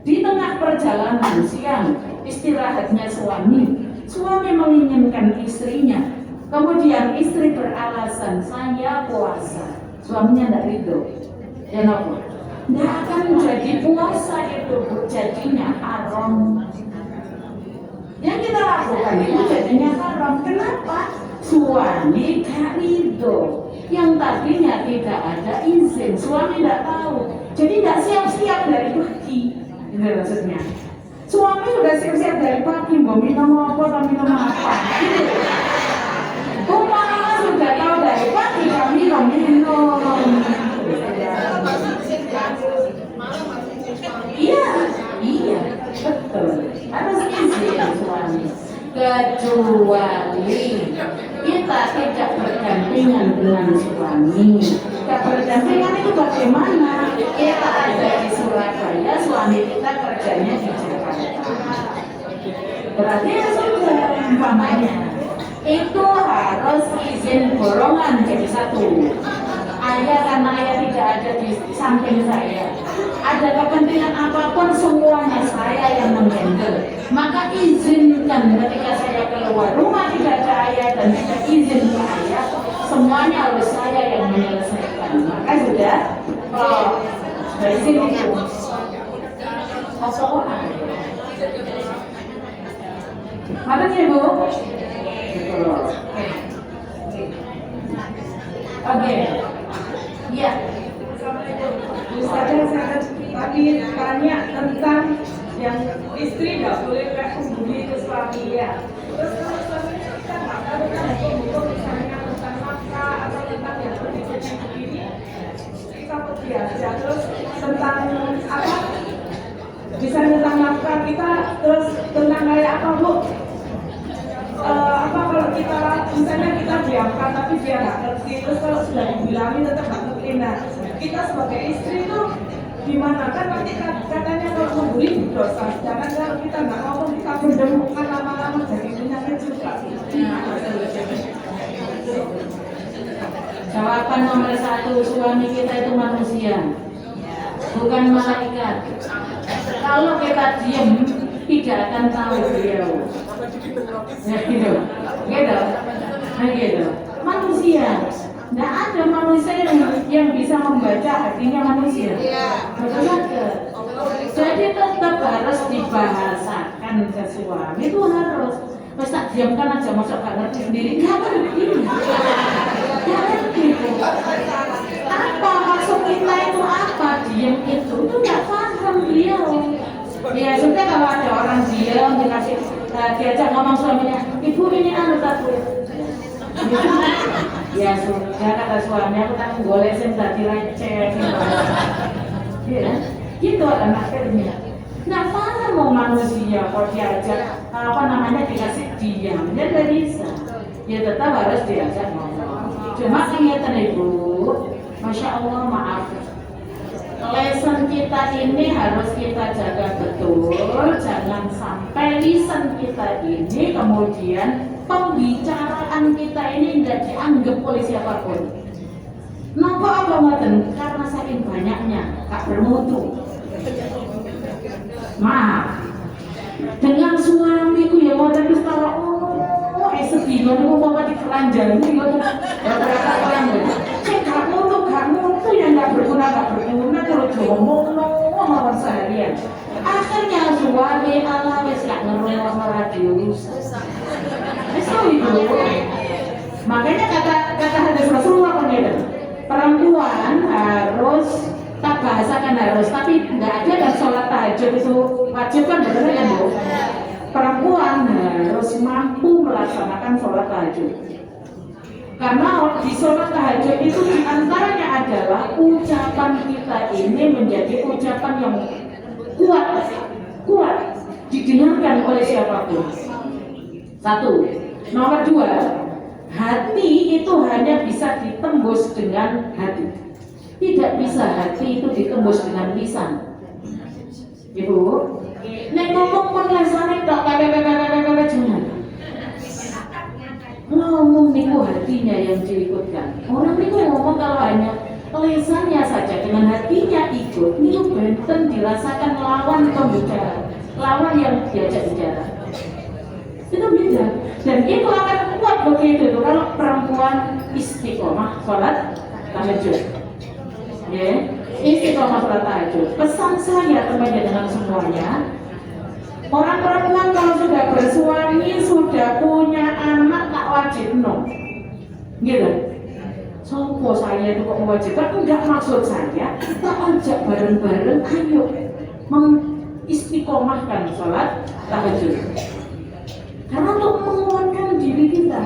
di tengah perjalanan siang istirahatnya suami menginginkan istrinya, kemudian istri beralasan saya puasa, suaminya tidak ridho, ya nopo, tidak akan jadi puasa itu jadinya haram. Yang kita lakukan itu jadinya haram. Kenapa? Suami gak ridho. Yang tadinya tidak ada izin, suami tidak tahu. Jadi tidak siap-siap dari pagi. Itu maksudnya. Suami sudah siap-siap dari pagi, mau minum apa, minum apa. Umpama sudah tahu dari pagi, kami minum. Iya, betul. Harus izin suami. Kecuali kita tidak berdampingan dengan suami. Tidak berdampingan itu bagaimana? Kita ada di Surabaya, suami kita kerjanya di Jakarta. Berarti ya sudah, umpamanya itu harus izin borongan jadi satu. Ayah karena ayah tidak ada di samping saya, ada kepentingan apapun semuanya saya yang menghandle, maka izinkan ketika saya keluar rumah tidak ada ayah dan tidak izin ke ayah, semuanya harus saya yang menyelesaikan. Maka sudah dari sini itu kosongan. Makasih Bu. Oke. Iya. Saya tadi tanya tentang yang istri nggak boleh menghubungi ke suami ya. Terus kalau suami kita nggak tahu kan hukum misalnya tentang nafkah atau tentang yang begini, kita pergi aja. Terus tentang apa? Bisa tentang nafkah kita, terus tentang kayak apa Bu? Apa kalau kita misalnya kita diamkan tapi dia nggak ngerti, terus kalau sudah dibilangin tetap nggak ngerti. Nah, kita sebagai istri itu gimana kan nanti katanya kalau membuli dosa, sedangkan kalau kita nggak ngomong kita berdemukan lama-lama jadi penyakit juga. Jawaban nomor satu, suami kita itu manusia, bukan malaikat. Kalau kita diam, tidak akan tahu beliau. Ya gitu, gitu, nah gitu. Manusia, tidak ada manusia yang bisa membaca hatinya manusia. Betul saja. Jadi tetap harus dibahasakan ke suami, itu harus. Terus tak diamkan aja, masuk gak ngerti sendiri, gak ngerti. Gak ngerti. Apa maksud kita itu apa? Diam itu gak paham beliau. Ya sudah, kalau ada orang diam dikasih diajak ngomong suaminya, ibu ini anu tak boleh. Ya sudah, kata suami, aku tak boleh sih tadi receh. Ya, gitu kan akhirnya. Nggak paham mau manusia kalau diajak dikasih diam, dia nggak bisa. Ya tetap harus diajak ngomong. Cuma kelihatan Ibu, Masya Allah maaf. Lisan kita ini harus kita jaga betul, jangan sampai lisan kita ini kemudian pembicaraan kita ini tidak dianggap oleh siapapun. Napa apa ngoten? Karena saking banyaknya gak bermutu. Maaf. Dengan suamiku ya ngoten wis karo sedih niku apa di keranjang iki ngoten. Rata-rata orang cek gak mutu yang gak berguna terus ngomongno mawon seharian. Akhirnya suami ala wis gak ngerungokno radio. Wis itu. Makanya kata hadis Rasulullah kan gitu. Perempuan harus tak bahasakan harus, tapi nggak ada dan sholat tahajud itu wajib kan benar ya Bu? Perempuan harus mampu melaksanakan sholat tahajud. Karena di sholat tahajud itu diantaranya adalah ucapan kita ini menjadi ucapan yang kuat didengarkan oleh siapapun. Satu, nomor dua, hati itu hanya bisa ditembus dengan hati. Tidak bisa hati itu ditembus dengan lisan. Ibu, nek ngomong pun lesane tok jangan. Ngomong niku hatinya yang diikutkan. Orang niku ngomong kalau hanya lisannya saja dengan hatinya ikut, niku benten dirasakan lawan pembicara, lawan yang diajak bicara. Itu beda. Dan itu akan kuat begitu tuh kalau perempuan istiqomah sholat tahajud. Ya, istiqomah sholat tahajud. Pesan saya teman-teman dengan semuanya, orang perempuan kalau sudah bersuami, sudah punya anak tak wajib no. Gitu. Sopo saya itu kok mewajibkan? Enggak, maksud saya kita ajak bareng-bareng ayo mengistiqomahkan sholat tahajud. Karena untuk menguatkan diri kita,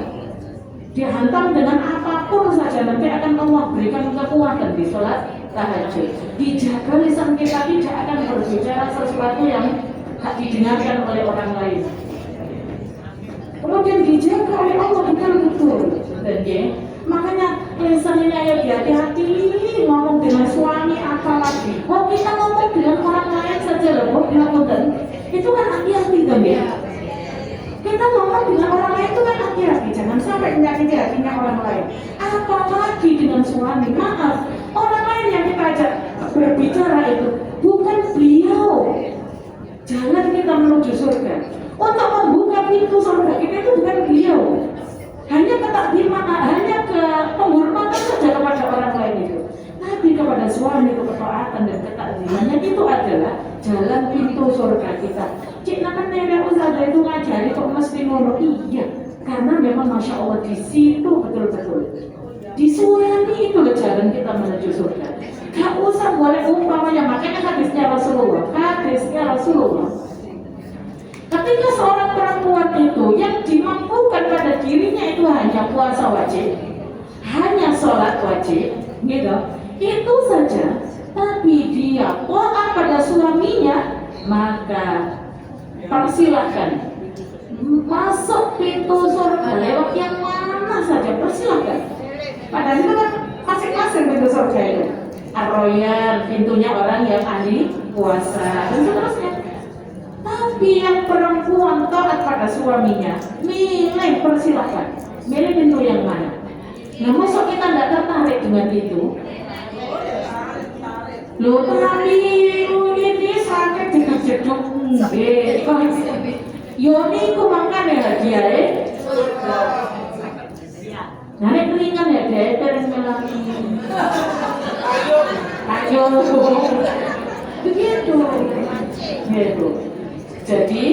dihantam dengan apapun saja nanti akan Allah berikan kekuatan di sholat tahajud. Dijaga lisan kita tidak akan berbicara sesuatu yang tak didengarkan oleh orang lain. Kemudian dijaga oleh Allah betul-betul. Dan ya, makanya lisan ini ayo hati-hati ngomong dengan suami apalagi. Oh kita ngomong dengan orang lain saja loh, itu kan hati-hati kan ya. Kita ngomong dengan orang lain itu kan hati-hati, jangan sampai menyakiti hatinya orang lain. Apalagi dengan suami, maaf, orang lain yang kita ajak berbicara itu bukan beliau. Jangan kita menuju surga. Untuk membuka pintu surga kita itu bukan beliau. Hanya hanya ke penghormatan saja kepada orang lain itu. Tapi kepada suami, ketaatan dan ketakzimannya itu adalah jalan pintu surga kita. Cik nakan nenek usaha itu ngajari kok mesti ngono. Iya, karena memang Masya Allah di situ betul-betul di suami itu loh jalan kita menuju surga. Gak usah boleh umpamanya, makanya hadisnya Rasulullah. Ketika seorang perempuan itu yang dimampukan pada dirinya itu hanya puasa wajib, hanya sholat wajib, gitu, itu saja. Tapi dia taat pada suaminya, maka persilahkan masuk pintu surga lewat yang mana saja, persilahkan. Padahal itu kan masing-masing pintu surga itu. Ar-Royan, pintunya orang yang ahli puasa dan seterusnya. Tapi yang perempuan taat pada suaminya, milih, persilahkan. Milih pintu yang mana. Nah, masuk kita tidak tertarik dengan itu. Loh, tapi ini sakit dikejeduk. Yoni ku makan ya dia narik keringan ya dia terus melati. Ayo, begitu. Gitu. Jadi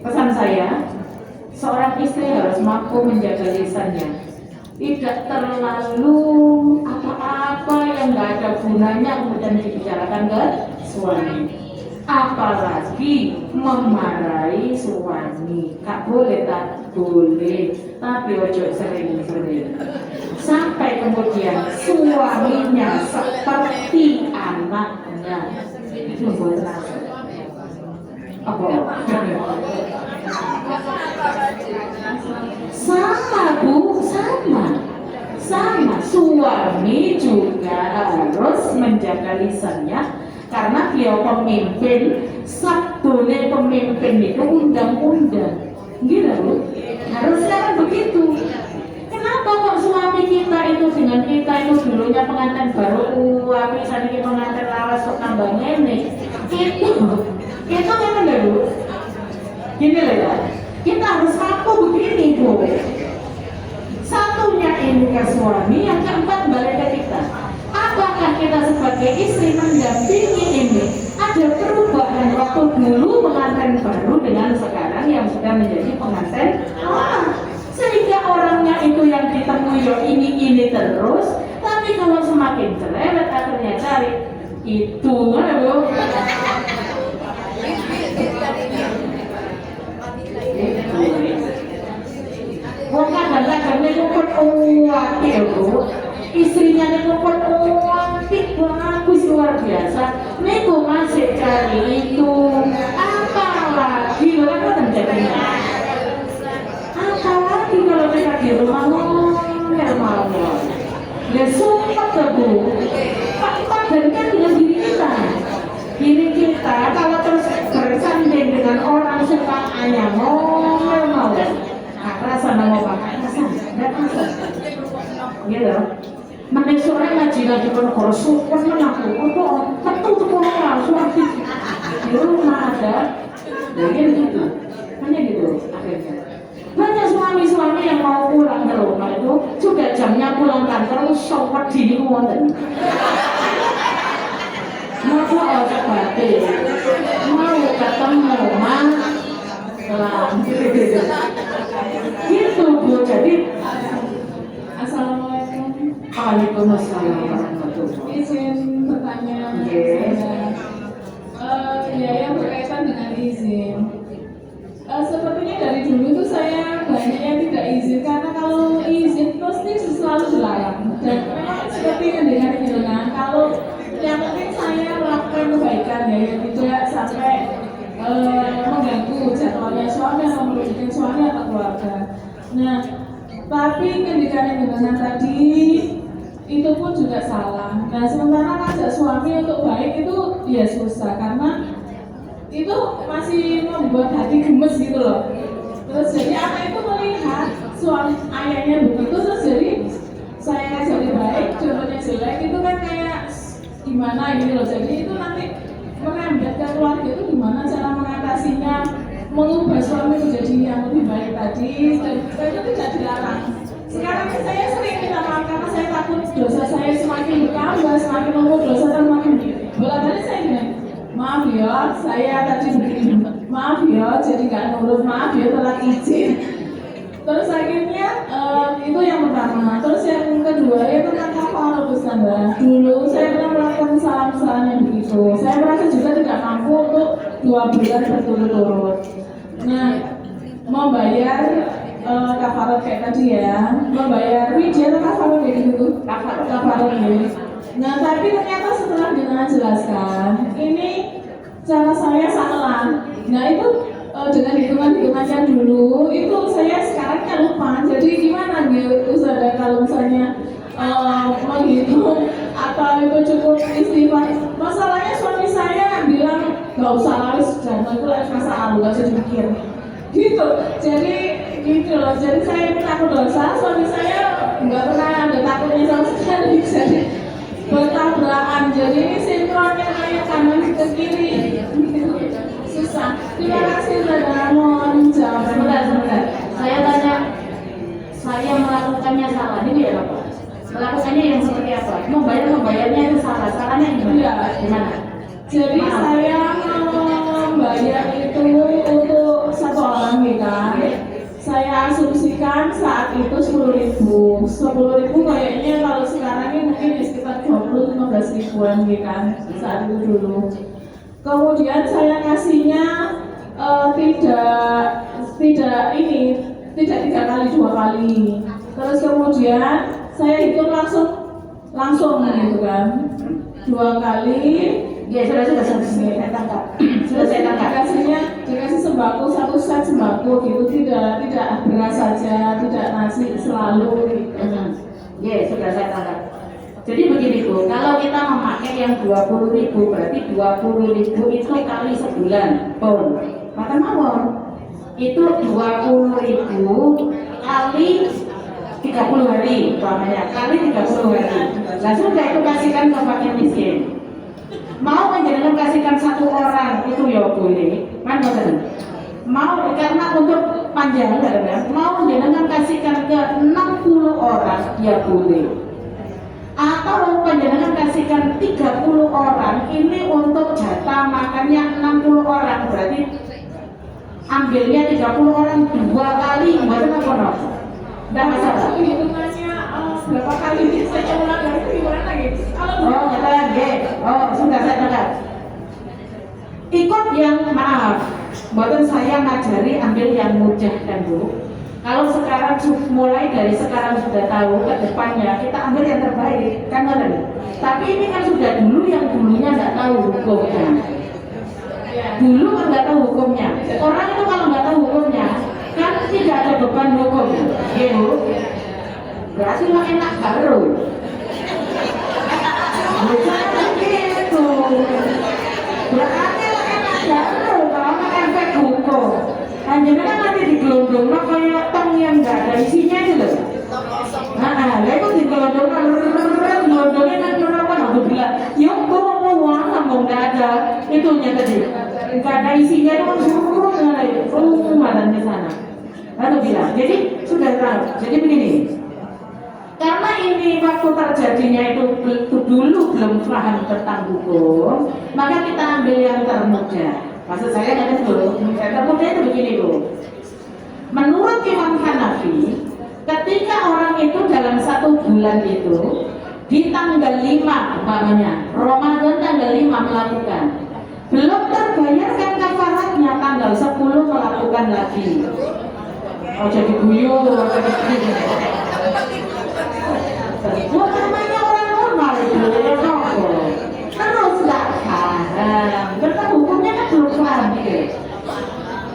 pesan saya, seorang istri harus mampu menjaga lisannya. Tidak terlalu apa-apa yang nggak ada gunanya kemudian dibicarakan ke suami. Apalagi memarahi suami. Gak boleh, tak boleh. Tapi ojo sering-sering. Sampai kemudian suaminya seperti anaknya. Itu buat apa? Sama Bu, sama suami juga harus menjaga lisannya karena beliau pemimpin. Sabtunya pemimpin itu undang-undang, gitu loh. Harusnya kan begitu. Kenapa kok suami kita itu dengan kita itu dulunya pengantin baru, misalnya kita pengantin lawas kok tambahnya ini, itu memang dulu. Gini loh ya, kita harus mampu begini Bu. Satunya ini ke suami, yang keempat balik ke kita. Apakah kita sebagai istri mendampingi ini? Ada perubahan waktu dulu pengantin baru dengan sekarang yang sudah menjadi pengantin lama. Sehingga orangnya itu yang ditemui ini terus, tapi kalau semakin cerewet akhirnya cari itu, Bu. Wong kadang-kadang ngumpul wakil Bu, istrinya ngumpul wakil bagus luar biasa. Nego masih cari itu, apalagi mereka terjadinya. Apalagi kalau mereka di rumah ngomel-ngomel, ya sumpah Bu. Pak dan kan dengan diri kita. Diri kita kalau terus bersanding dengan orang sukanya ngomel-ngomel. Rasa mau pakai rasa, gitu. Mending sore ngaji lagi pun korsu, pun mengaku, betul tuh orang suami di rumah ada, mungkin gitu, hanya gitu akhirnya. Banyak suami-suami yang mau pulang ke rumah itu sudah jamnya pulang kantor, sopet di rumah dan mau batin, mau ketemu lah, gitu Bu. Jadi Assalamualaikum. Waalaikumsalam warahmatullahi. Izin bertanya. Yes. Ya yang berkaitan dengan izin. Sepertinya dari dulu itu saya banyak yang tidak izin karena kalau izin pasti selalu dilarang. Dan memang seperti yang dengan kalau yang penting saya melakukan kebaikan ya, yang tidak sampai mengganggu jadwalnya suami atau merugikan suami atau keluarga. Nah, tapi ketika dengan tadi itu pun juga salah. Nah, sementara ngajak suami untuk baik itu ya susah karena itu masih membuat hati gemes gitu loh. Terus jadi anak itu melihat suami ayahnya begitu, terus jadi saya ngajak dia baik, contohnya jelek itu kan kayak gimana gitu loh. Jadi itu nanti merembet ke keluarga itu gimana cara mengatasinya, mengubah suami menjadi yang lebih baik tadi, dan itu tidak dilarang. Sekarang saya sering minta maaf karena saya takut dosa saya semakin bertambah, semakin umur dosa dan semakin bolak-balik saya bilang, maaf ya, saya tadi begini, maaf ya, jadi nggak nurut, maaf ya telat izin. Terus akhirnya itu yang pertama. Terus yang kedua ya tentang kafarat Ustazah. Dulu saya pernah melakukan kesalahan-kesalahan yang begitu. Saya merasa juga tidak mampu untuk 2 bulan berturut-turut. Nah, membayar kafarat kayak tadi ya, membayar widya atau kafarat kayak gitu, kafarat ini. Nah, tapi ternyata setelah Dina jelaskan, ini cara saya salah. Nah itu dengan hitungan-hitungannya dulu itu saya sekarangnya lupa. Jadi gimana gitu Ustazah kalau misalnya menghitung atau itu cukup istighfar? Masalahnya suami saya bilang nggak usah laris jangan itu masalah nggak usah dipikir gitu. Jadi gitu loh. Jadi saya ini takut dosa, suami saya nggak pernah ada takutnya sama sekali. Jadi bertabrakan. Jadi ini sinkronnya kayak kanan ke kiri. Susah. Terima kasih Ustazah. Mohon jawaban. Sebentar. Saya tanya, saya melakukannya salah, ini ya Bapak? Melakukannya yang seperti apa? Membayarnya itu salah, salahnya gimana? Gimana? Jadi saya membayar itu untuk 1 orang nih kan. Saya asumsikan saat itu 10.000. 10.000 kayaknya kalau sekarang ini mungkin sekitar 20-15 ribuan nih kan saat itu dulu. Kemudian saya kasihnya tidak 3 kali 2 kali. Terus kemudian saya hitung langsung gitu kan 2 kali. Ya sudah saya tangkap. Sudah saya tangkap. Dikasih sembako 1 set sembako gitu, tidak beras saja, tidak nasi selalu. Ya sudah saya tangkap. Jadi begini Bu, kalau kita memakai yang 20.000 berarti 20.000 itu kali sebulan, pun maka mawon itu 20.000 kali 30 hari, umpamanya kali 30 hari. Nah sudah itu kasihkan ke fakir miskin. Mau menjadikan kasihkan satu orang itu ya boleh, kan betul. Mau karena untuk panjang kan, mau menjadikan kasihkan ke 60 orang ya boleh. Atau panjenengan kasihkan 30 orang ini untuk jatah makannya 60 orang, berarti ambilnya 30 orang 2 kali, bukan apa? Tidak masalah. Hitungannya berapa kali saya ulang dari itu gimana gitu? Oh, sudah saya dengar. Ikut yang maaf, buatan saya ngajari ambil yang mudah kan Bu. Kalau sekarang mulai dari sekarang sudah tahu ke depannya kita ambil yang terbaik kan benar. Tapi ini kan sudah dulu yang dulunya nggak tahu hukumnya. Dulu kan nggak tahu hukumnya. Orang itu kalau nggak tahu hukumnya kan tidak ada beban hukum, gitu. Berarti lo enak baru. Bukan gitu. Berarti lo enak baru kalau efek hukum. Hanya kan nanti digelondong kayak tong yang nggak ada isinya itu loh. Nah, itu digelondong gelondongnya kan berapa? Aku bilang, ya mau uang nggak ada itunya tadi. Nggak ada isinya itu kan suruh mana di sana. Lalu bilang, jadi sudah tahu. Jadi begini, karena ini waktu terjadinya itu dulu belum paham tentang hukum, maka kita ambil yang termudah. Maksud saya kan itu, yang termudah itu begini Bu. Menurut Imam Hanafi, ketika orang itu dalam 1 bulan itu di tanggal 5 umpamanya, Ramadan tanggal 5 melakukan, belum terbayarkan kafaratnya, tanggal 10 melakukan lagi. Oh jadi guyu, jadi guyu. Buat namanya orang normal itu, terus nggak paham, karena hukumnya kan belum paham gitu.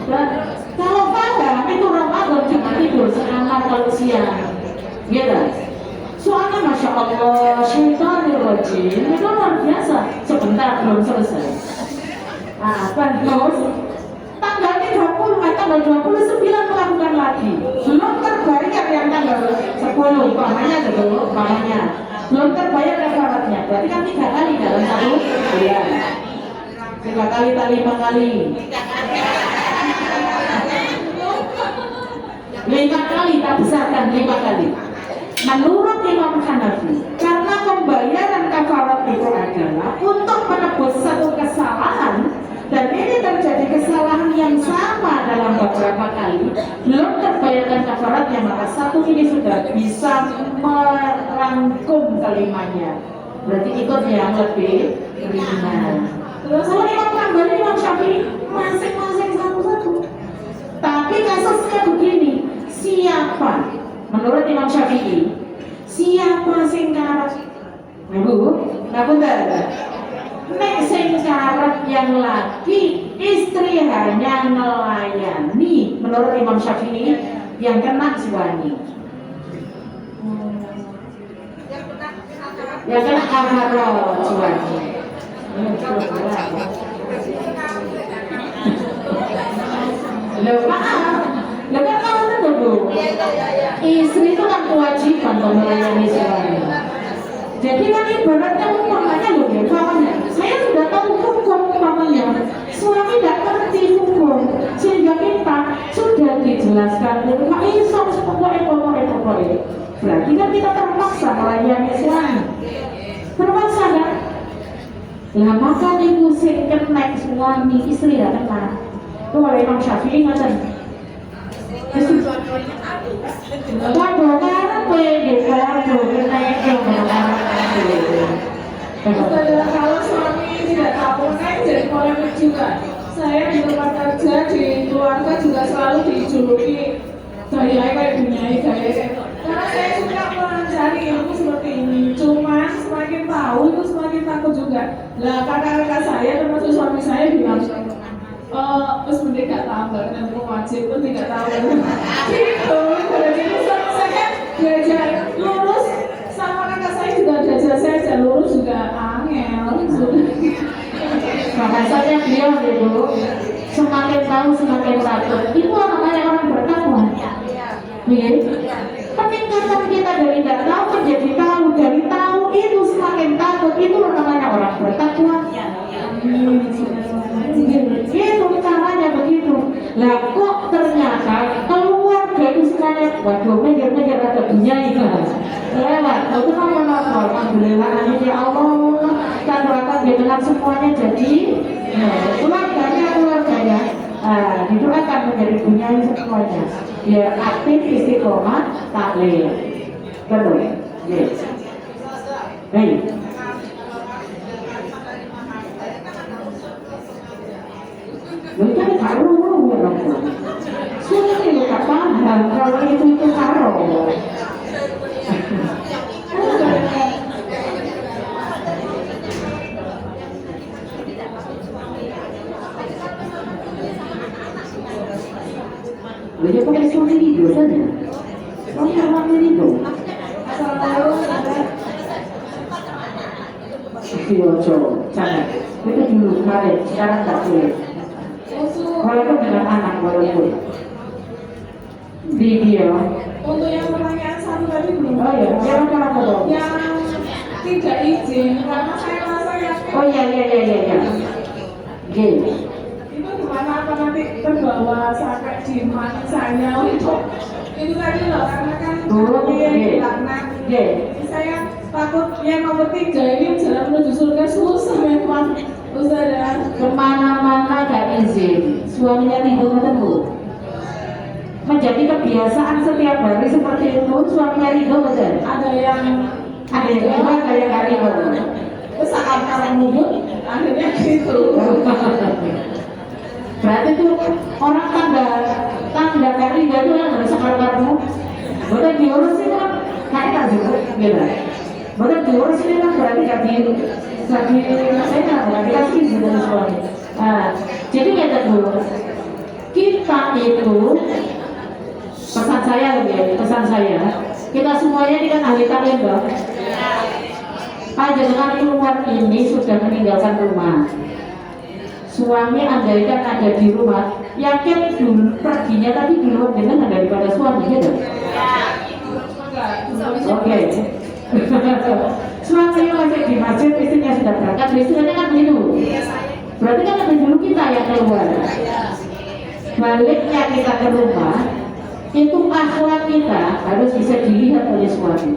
Dan kalau paham itu Ramadan cuma tidur sekamar kalau siang, gitu. Soalnya Masya Allah, syaitanir rajim itu luar biasa, sebentar belum selesai. Terus tanggal 30, tanggal 29 melakukan lagi, belum terbayar yang tanggal 10, umpamanya belum terbayar kafaratnya, berarti kan 3 kali dalam 1 bulan. 3 kali tak 5 kali. 5 kali tak besarkan 5 kali. Menurut Imam Hanafi, karena pembayaran kafarat itu adalah untuk menebus satu kesalahan, dan ini terjadi kesalahan yang sama dalam beberapa kali, belum terbayarkan kafaratnya, maka satu ini sudah bisa merangkum kelimanya. Berarti ikut yang lebih ringan. Terus kalau Imam Hambali, Imam Syafi'i masing-masing satu-satu. Tapi kasusnya begini, siapa? Menurut Imam Syafi'i, siapa sing karep? Nah benar. Nek sing karep yang laki, istri hanya melayani. Menurut Imam Syafi'i, yang kena suami. Yang kena kafarat suami. Loh maaf. Loh kan kamu tentu Bu, istri itu kan kewajiban melayani suami. Jadi kan ibaratnya umpamanya loh ya, umpamanya saya sudah tahu hukum umpamanya, suami tidak ngerti hukum, sehingga kita sudah dijelaskan Pak Isom pokoknya. Berarti kan kita terpaksa melayani suami, terpaksa kan? Lah maka itu sing kena suami, istri ya kena. Itu oleh Imam Syafi'i ngatain. Waduh, karena pede, kalau suami tidak tahu, kan jadi polemik juga. Saya di tempat kerja, di keluarga juga selalu dijuluki gaya kayak dunia gaya. Karena saya suka mencari ilmu seperti ini. Cuman semakin tahu itu semakin takut juga. Lah kakak-kakak saya termasuk suami saya bilang, terus mending gak tahu, gak kena ilmu wajib, terus gak tahu gitu. Jadi saya belajar lulus sama kakak saya juga belajar, saya Ibu, semakin tahu semakin takut. Itu namanya orang bertakwa. Iya. Peningkatan kita dari tidak tahu menjadi tahu, dari tahu itu semakin takut, itu namanya orang bertakwa. Itu caranya begitu. Lah kok ternyata keluarga itu semuanya, waduh, ngejar-ngejar ada dunia itu lewat. Itu kan menopol, alhamdulillah, amin ya Allah. Kita doakan dengan semuanya jadi keluarganya. Didoakan menjadi dunia semuanya. Biar aktif istiqomah taklim. Betul. Yes. Baik. Mereka karo ya dong. Sulit itu kata kalau itu karo. Dia pakai suami video saja. Suami video. Video cowok, cantik. Itu dulu kemarin, sekarang tak boleh. Walaupun dengan anak walaupun video. Untuk yang pertanyaan satu tadi belum. Oh ya, yang apa dong? Yang tidak izin karena saya rasa yakin. Oh ya. Gini. Itu gimana apa nanti terbawa sampai di mati saya untuk itu tadi loh karena kan karena saya takut yang nomor 3 ini jalan menuju surga susah memang. Ustazah Kemana-mana gak izin, suaminya tidur ketemu. Menjadi kebiasaan setiap hari seperti itu, suaminya tidur betul. ada yang Ada yang gak tidur. saat orang mulut akhirnya gitu. Berarti itu orang tanda kari gak tuh yang harus sekarang-karang. Betul diurus itu kan kayak tak juga gitu. Betul diurus itu kan berarti gak saya kasih izin dari suami. Jadi kata dulu, kita itu pesan saya, kita semuanya ini kan ahli taklim dong. Panjenengan keluar ini sudah meninggalkan rumah. Suami andaikan ada di rumah, yakin dulu perginya tadi di luar dengan daripada suami gitu. Oke. Suaminya masih di masjid, istrinya sudah berangkat, istrinya kan begitu. Berarti kan lebih dulu kita yang keluar. Baliknya kita ke rumah, itu akhlak kita harus bisa dilihat oleh suami.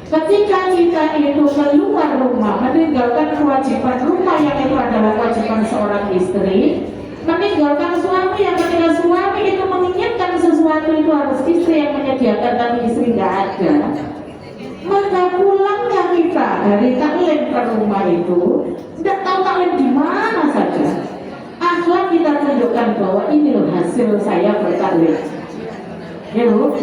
Ketika kita itu keluar rumah, meninggalkan kewajiban rumah yang itu adalah kewajiban seorang istri, meninggalkan suami yang ketika suami itu menginginkan sesuatu itu harus istri yang menyediakan, tapi istri tidak ada. Maka pulangnya kita dari taklim ke rumah itu tidak tahu taklim di mana saja. Akhlak kita tunjukkan bahwa ini loh hasil saya bertaklim. Ya loh,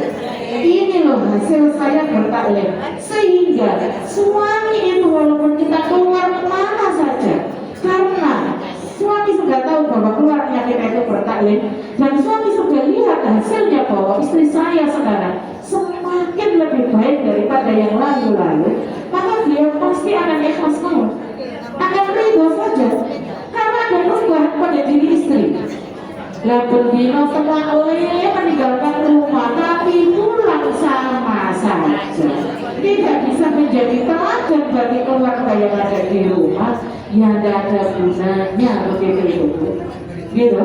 ini loh hasil saya bertaklim. Sehingga suami itu walaupun kita keluar kemana saja, karena suami sudah tahu bahwa keluarnya kita itu bertaklim, dan suami sudah lihat hasilnya bahwa istri saya sekarang semakin lebih baik daripada yang lalu-lalu, maka dia pasti akan ikhlas mau, akan ridho saja, karena ada perubahan pada diri istri. Lah bendino semua meninggalkan rumah, tapi pulang sama saja, tidak bisa menjadi teladan bagi keluarga yang ada di rumah. Ya tidak ada gunanya begitu itu, gitu.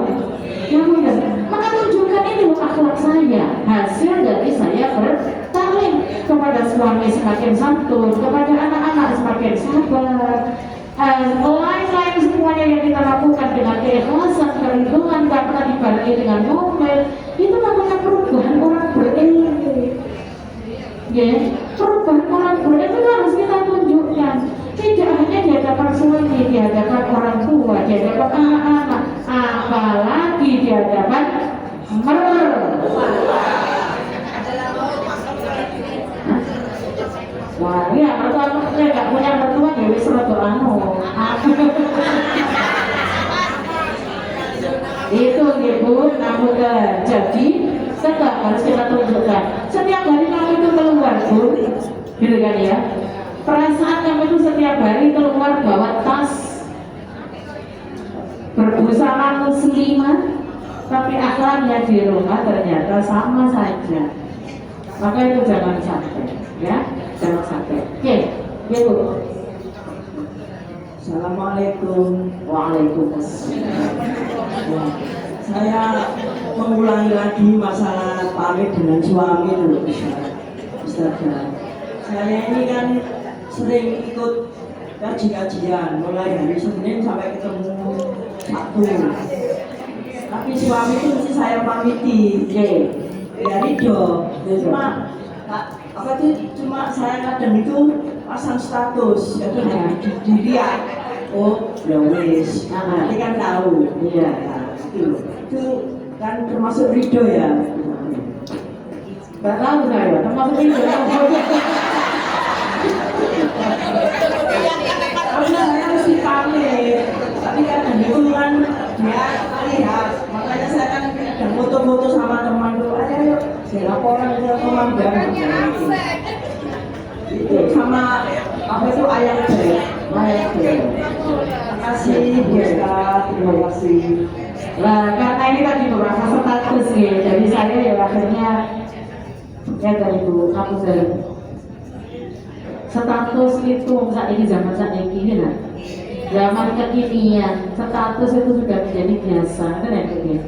Yang mudah, maka tunjukkan ini akhlak saya, hasil dari saya bertaklim. Kepada suami semakin santun, kepada anak-anak semakin sabar. Lain-lain semuanya yang kita lakukan dengan keikhlasan, keridhaan, tak pernah dibarengi dengan momen. Itu namanya perubahan orang berilmu. Ya, perubahan orang berilmu itu harus kita tunjukkan. Tidak hanya di hadapan suami, di hadapan orang tua, di hadapan anak-anak, apalagi di hadapan mertua. Wah, ya mertua saya nggak punya mertua jadi suatu itu ibu, namun jadi tetap harus kita tunjukkan. Setiap hari kamu itu keluar bu, gitu kan ya. Perasaan kamu itu setiap hari keluar bawa tas berbusana muslimah tapi akhlaknya di rumah ternyata sama saja. Maka itu jangan sampai, ya, jangan sampai. Oke, Bu. Assalamualaikum. Waalaikumsalam. Saya mengulangi lagi masalah pamit dengan suami dulu, Ustaz. Saya ini kan sering ikut kajian mulai dari Senin sampai ketemu Sabtu. Tapi suami itu mesti saya pamiti, ya Ridho. Cuma cuma saya kadang itu pasang status, itu hanya dilihat. Oh, ya wis. Nanti kan tahu. Iya. Itu kan termasuk Ridho ya. Gak tahu saya, termasuk ini. Karena saya mesti pamit. Tapi kadang itu kan dia lihat. Makanya saya kan kadang foto-foto sama teman tuh. Ayo, saya laporan ke komandan. Itu sama apa itu ayam baik. Terima kasih, Bu Ustaz. Terima kasih. Nah, karena ini tadi beberapa status ya, jadi saya ya akhirnya ya dari Bu Kapusel. Status itu saat ini zaman ini lah, zaman kekinian, status itu sudah menjadi biasa, kan ya Bu?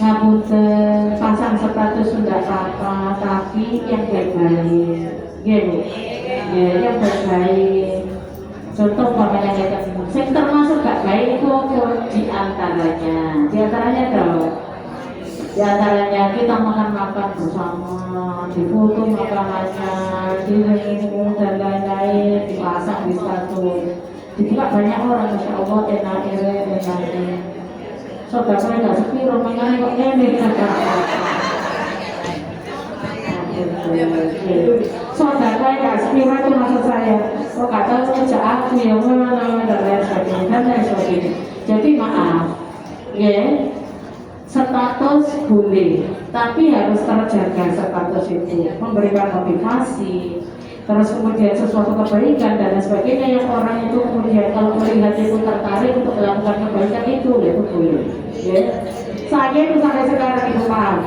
Ngapunten, pasang status sudah apa, tapi yang baik-baik, gitu, ya yang baik-baik. Contoh umpamanya kita saya termasuk gak baik itu diantaranya dong. Diantaranya kita makan bersama, difoto makanannya, direview dan lain-lain, dipasang di status. Dibuka banyak orang, masya Allah, enak. Saudara saya nggak sepi, rombongan kok ini. Saudara nggak sepi itu maksud saya. Oh kata sejak aku yang mana dan lain sebagainya. Jadi maaf, ya. Status boleh, tapi harus terjaga status itu, memberikan motivasi, terus kemudian sesuatu kebaikan dan lain sebagainya yang orang itu kemudian kalau melihat itu tertarik untuk melakukan kebaikan itu, ya itu boleh. Ya. Saya itu sampai sekarang itu maaf,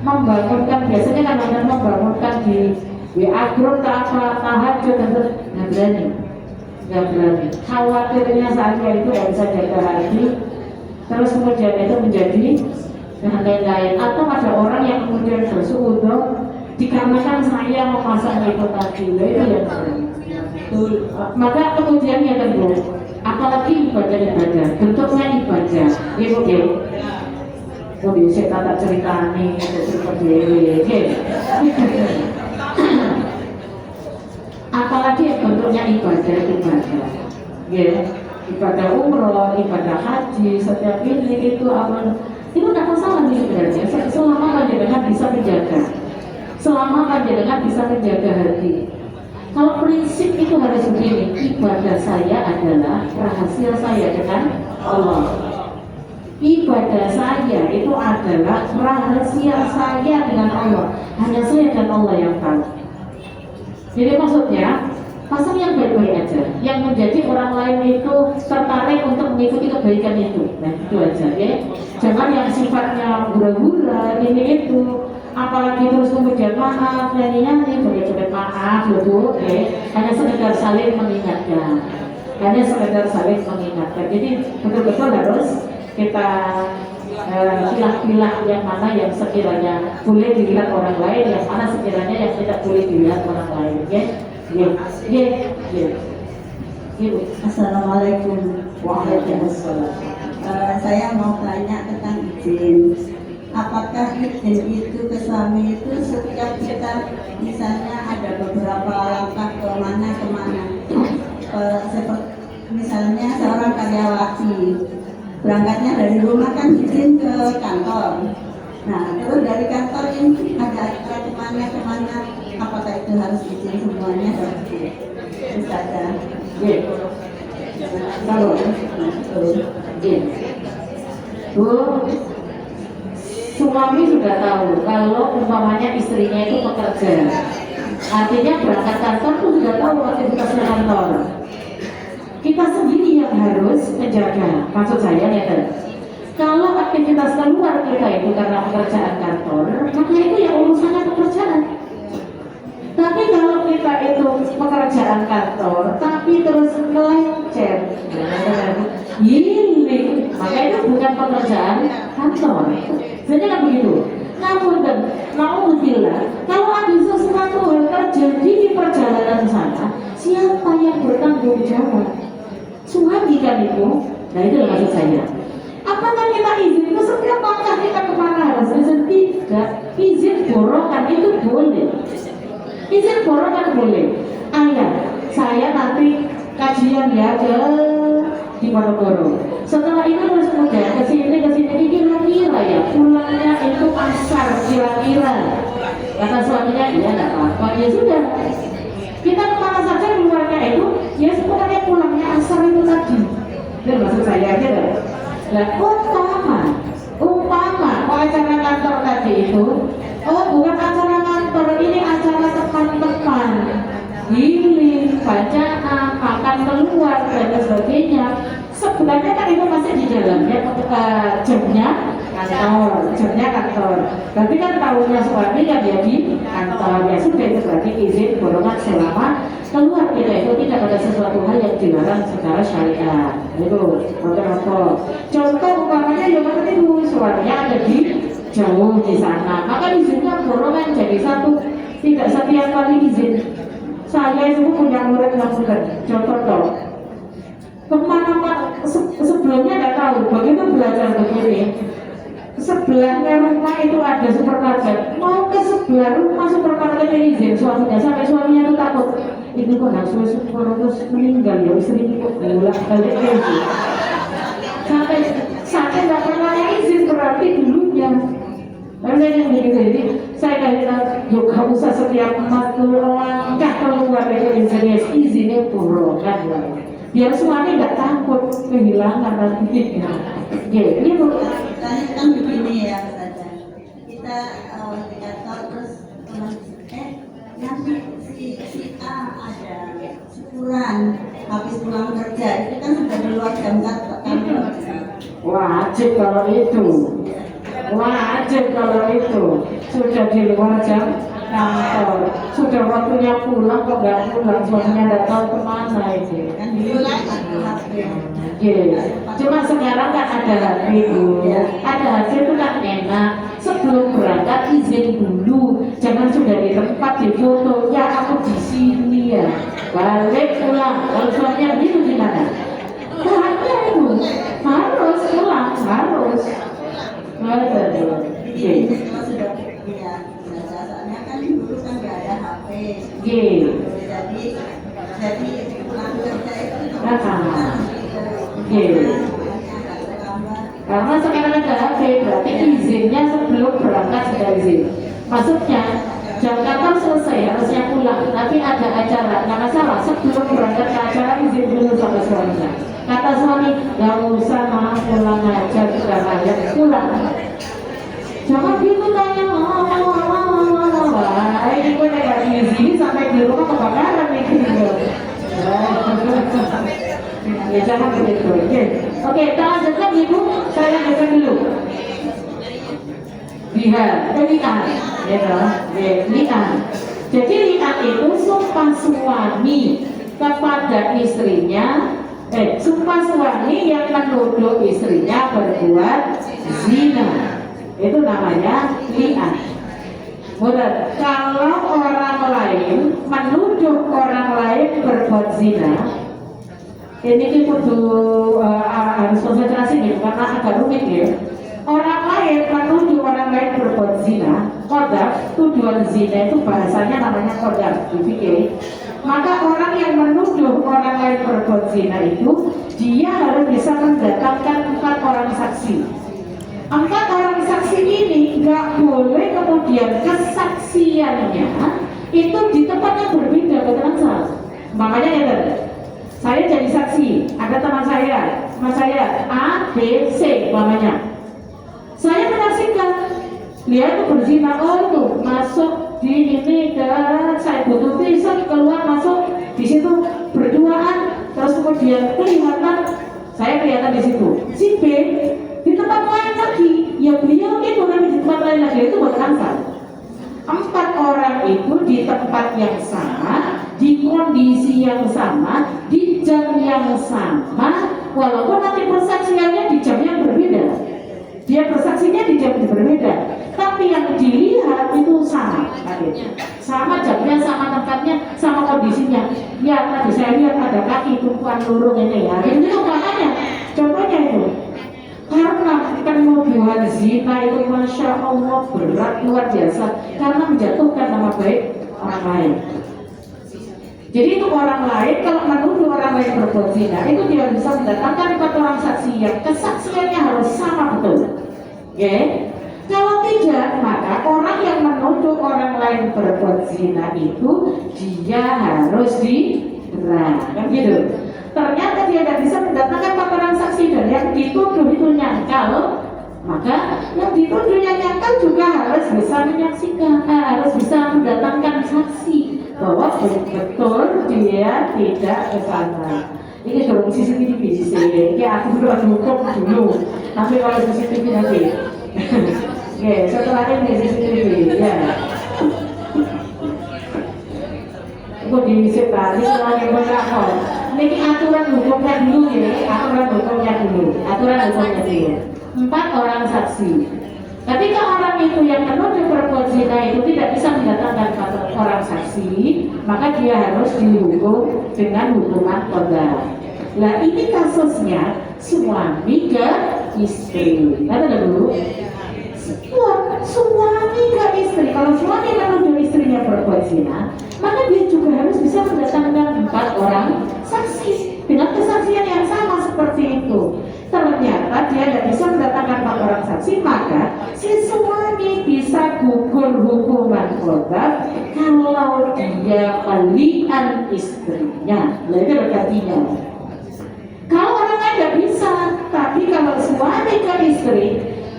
membangunkan biasanya kan ada membangunkan di WA grup apa tahajud dan nggak berani. Khawatirnya saya itu nggak bisa jaga hati. Terus kemudian itu menjadi dan lain-lain, atau ada orang yang kemudian bersuudzon dikarenakan saya memasang itu tadi, itu yang betul. Maka kemudian yang kedua, apalagi ibadah bentuknya ibadah, ibu ya. Kemudian saya tak cerita nih seperti ini. Apalagi yang bentuknya ibadah, ya. Ibadah umroh, ibadah haji, setiap ini itu apa? Itu tidak masalah nih sebenarnya. Selama panjenengan bisa menjaga, selama panjenengan bisa menjaga hati. Kalau prinsip itu harus begini, ibadah saya adalah rahasia saya dengan Allah. Ibadah saya itu adalah rahasia saya dengan Allah. Hanya saya dan Allah yang tahu. Jadi maksudnya pasang yang baik-baik aja, yang menjadi orang lain itu tertarik untuk mengikuti kebaikan itu. Nah itu aja ya. Jangan yang sifatnya hura-hura ini itu, apalagi terus kemudian maaf, nyanyi-nyanyi, coba-coba maaf gitu ya. Hanya sekedar saling mengingatkan. Jadi betul-betul harus kita pilah-pilah yang mana yang sekiranya boleh dilihat orang lain, yang mana sekiranya yang tidak boleh dilihat orang lain ya. Assalamualaikum. Waalaikumsalam. Saya mau tanya tentang izin. Apakah izin itu ke suami itu setiap kita misalnya ada beberapa langkah kemana? Seperti misalnya seorang karyawati berangkatnya dari rumah kan izin ke kantor. Nah terus dari kantor ini ada acara kemana? Apakah itu harus izin semuanya? Ustazah. Kalau Bu, suami sudah tahu kalau umpamanya istrinya itu pekerja, artinya berangkat kantor pun sudah tahu aktivitasnya kantor. kita sendiri yang harus menjaga. Maksud saya ya kan, kalau aktivitas keluar kita itu karena pekerjaan kantor, maka itu ya urusannya pekerjaan. Tapi kalau kita itu pekerjaan kantor, tapi terus melencet, ini, maka itu bukan pekerjaan kantor. Jadi kan begitu. Namun dan naudzubillah, kalau ada sesuatu hal terjadi di perjalanan sana, siapa yang bertanggung jawab? Suami kan itu. Nah itu yang maksud saya. Apakah kita izin ke setiap langkah kita kemana harus izin? Tidak. Izin borongan itu boleh. Izin borongan boleh. Ayah, saya nanti kajian ya ke di Ponorogo. Setelah itu terus kemudian kesini kira-kira ya pulangnya itu asar kira-kira. Kata suaminya iya nggak apa-apa, ya sudah. Kita kemana saja keluarnya itu ya sebenarnya pulangnya asar itu tadi. Dan maksud saya aja kan. Nah umpama acara kantor tadi itu, oh bukan acara kantor, ini acara teman-teman. Healing, bacaan, makan keluar dan sebagainya. Sebenarnya kan itu masih di dalamnya jamnya kantor. Tapi kan tahunya suami kan dia di kantor. Ya sudah itu berarti izin borongan selama keluar kita itu tidak ada sesuatu hal yang dilarang secara syariat. Itu apa? Contoh umpamanya yang itu suaminya ada di jauh di sana, maka izinnya borongan jadi satu. Tidak setiap kali izin. Saya itu punya murid lakukan contoh toh kemana-mana sebelumnya nggak tahu begitu belajar begini, sebelahnya rumah itu ada supermarket, mau ke sebelah rumah supermarket izin suaminya, sampai suaminya itu takut itu kok nggak terus meninggal ya istri kok bolak balik izin sampai nggak pernah izin berarti dulunya. Lalu saya yang begitu, jadi saya kata, yuk kamu usah setiap langkah keluar dari jenis izinnya borongan lah. Biar suami nggak takut kehilangan nanti. Ya, ini bu. Tanya kan begini ya saja. Kita di kantor terus nanti si A ada syukuran habis pulang kerja itu kan sudah di luar jam kantor. Wajib kalau itu. Wajib kalau itu sudah di luar jam kantor, sudah waktunya pulang kok nggak pulang, suaminya nggak tahu kemana itu. Kan dulu Cuma sekarang kan ada HP bu, ada HP itu kan enak. Sebelum berangkat izin dulu, jangan sudah di tempat di foto. Ya aku di sini ya, balik pulang. Kalau suaminya begitu gimana? Bahagia itu harus pulang harus. Jadi kalau sudah punya soalnya kan dulu kan nggak ada HP. Jadi pulang kerja itu karena sekarang ada HP berarti izinnya sebelum berangkat sudah izin. Maksudnya jam kantor selesai harusnya pulang, tapi ada acara nggak masalah sebelum berangkat ke acara izin dulu sama suaminya. Kata suami, nggak usah mah pulang aja sudah layak pulang. Jangan gitu tanya ini gue nggak di sini sampai di rumah kebakaran nih gitu. Ya jangan begitu. Oke, kita lanjutkan ibu. Saya lanjutkan dulu. Lihat, lihat, lihat. Jadi lihat itu sumpah suami kepada istrinya. Sumpah suami yang menuduh istrinya berbuat zina, itu namanya li'an. Mudah. Kalau orang lain menuduh orang lain berbuat zina, ini kudu harus konsentrasi nih karena agak rumit ya. Orang lain menuduh orang lain berbuat zina, qadzaf, tuduhan zina itu bahasanya namanya qadzaf, dipikir. Maka orang yang menuduh orang lain berbuat zina itu dia harus bisa mendatangkan 4 orang saksi. 4 orang saksi ini nggak boleh kemudian kesaksiannya itu di tempat yang berbeda keterangan. Makanya ya saya jadi saksi, ada teman saya A, B, C namanya. Saya menyaksikan dia itu berzina, oh itu masuk di ini ke saya butuh pisau keluar masuk di situ berduaan terus kemudian kemudian kelihatan, saya kelihatan di situ. Si B di tempat lain lagi, ya beliau itu di tempat lain lagi itu buat kantor. 4 orang itu di tempat yang sama, di kondisi yang sama, di jam yang sama, walaupun nanti persaksiannya di jam yang berbeda. Dia persaksinya di jam yang berbeda, tapi yang dilihat itu sama, sama jamnya, sama tempatnya, sama kondisinya. Ya tadi saya lihat ada kaki tumpuan lurung ini ya, itu makanya contohnya itu. Karena penuduhan zina itu Masya Allah berat luar biasa, karena menjatuhkan nama baik orang lain. Jadi itu orang lain kalau menuduh orang lain berbuat zina itu dia bisa mendatangkan 4 orang saksi yang kesaksiannya harus sama betul. Oke? Kalau tidak, maka orang yang menuduh orang lain berbuat zina itu dia harus diberat, kan gitu. Ternyata dia tidak bisa mendatangkan 4 orang saksi dan yang dituduh itu nyangkal, maka yang dituduh yang nyangkal juga harus bisa menyaksikan, harus bisa mendatangkan saksi bahwa betul dia tidak ke sana. Ini dorong CCTV di sini. Ini aku dulu hukum dulu. Tapi kalau CCTV nanti. Oke, setelah ini CCTV ya. Aku disetani lagi berapa? Ini aturan hukumnya dulu ya, aturan hukumnya dulu. 4 orang saksi. Ketika orang itu yang menuduh perbuatan zina itu tidak bisa mendatangkan 4 orang saksi, maka dia harus dihukum dengan hukuman qadha. Nah ini kasusnya suami ke istri. Kata dulu, suami ke istri. Kalau suami menuduh istrinya berbuat zina, maka dia juga harus bisa mendatangkan 4 orang saksi dengan kesaksian yang sama seperti itu. Ternyata dia tidak bisa mendatangkan 4 orang saksi, maka si suami bisa gugur hukuman qadha kalau dia pelian istrinya. Nah itu berartinya. Kalau orang lain tidak bisa, tapi kalau suami ke istri,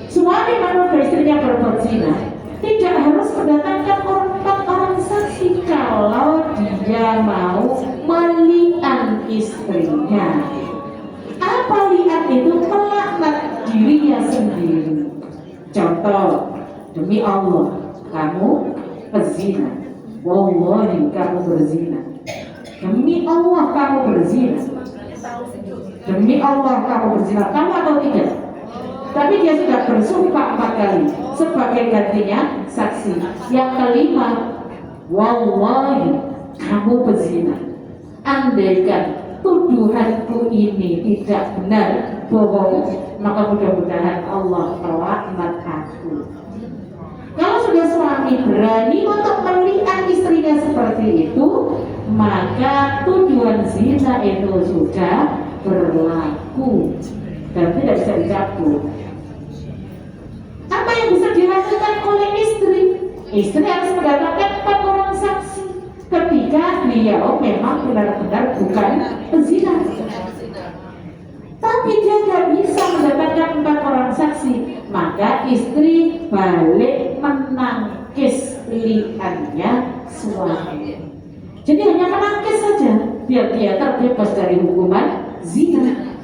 suami menuduh istrinya berbuat zina, tidak harus mendatangkan 4 orang saksi kalau dia mau melian istrinya. Apa lihat itu? Melaknat dirinya sendiri. Contoh, demi Allah kamu berzina, wallahi kamu berzina, demi Allah kamu berzina, demi Allah kamu berzina, kamu atau tidak? Tapi dia sudah bersumpah 4 kali sebagai gantinya saksi. Yang kelima, wallahi kamu berzina. Andaikan tuduhanku ini tidak benar, bohong, maka mudah-mudahan Allah melaknat aku. Kalau sudah suami berani untuk melihat istrinya seperti itu, maka tuduhan zina itu sudah berlaku dan tidak bisa dicabut. Apa yang bisa dilakukan oleh istri? Istri harus mendatangkan 4 orang saksi ketika beliau memang benar-benar bukan pezina. Tapi dia tidak bisa mendapatkan 4 orang saksi, maka istri balik menangkis liannya suami. Jadi hanya menangkis saja biar dia terbebas dari hukuman zina.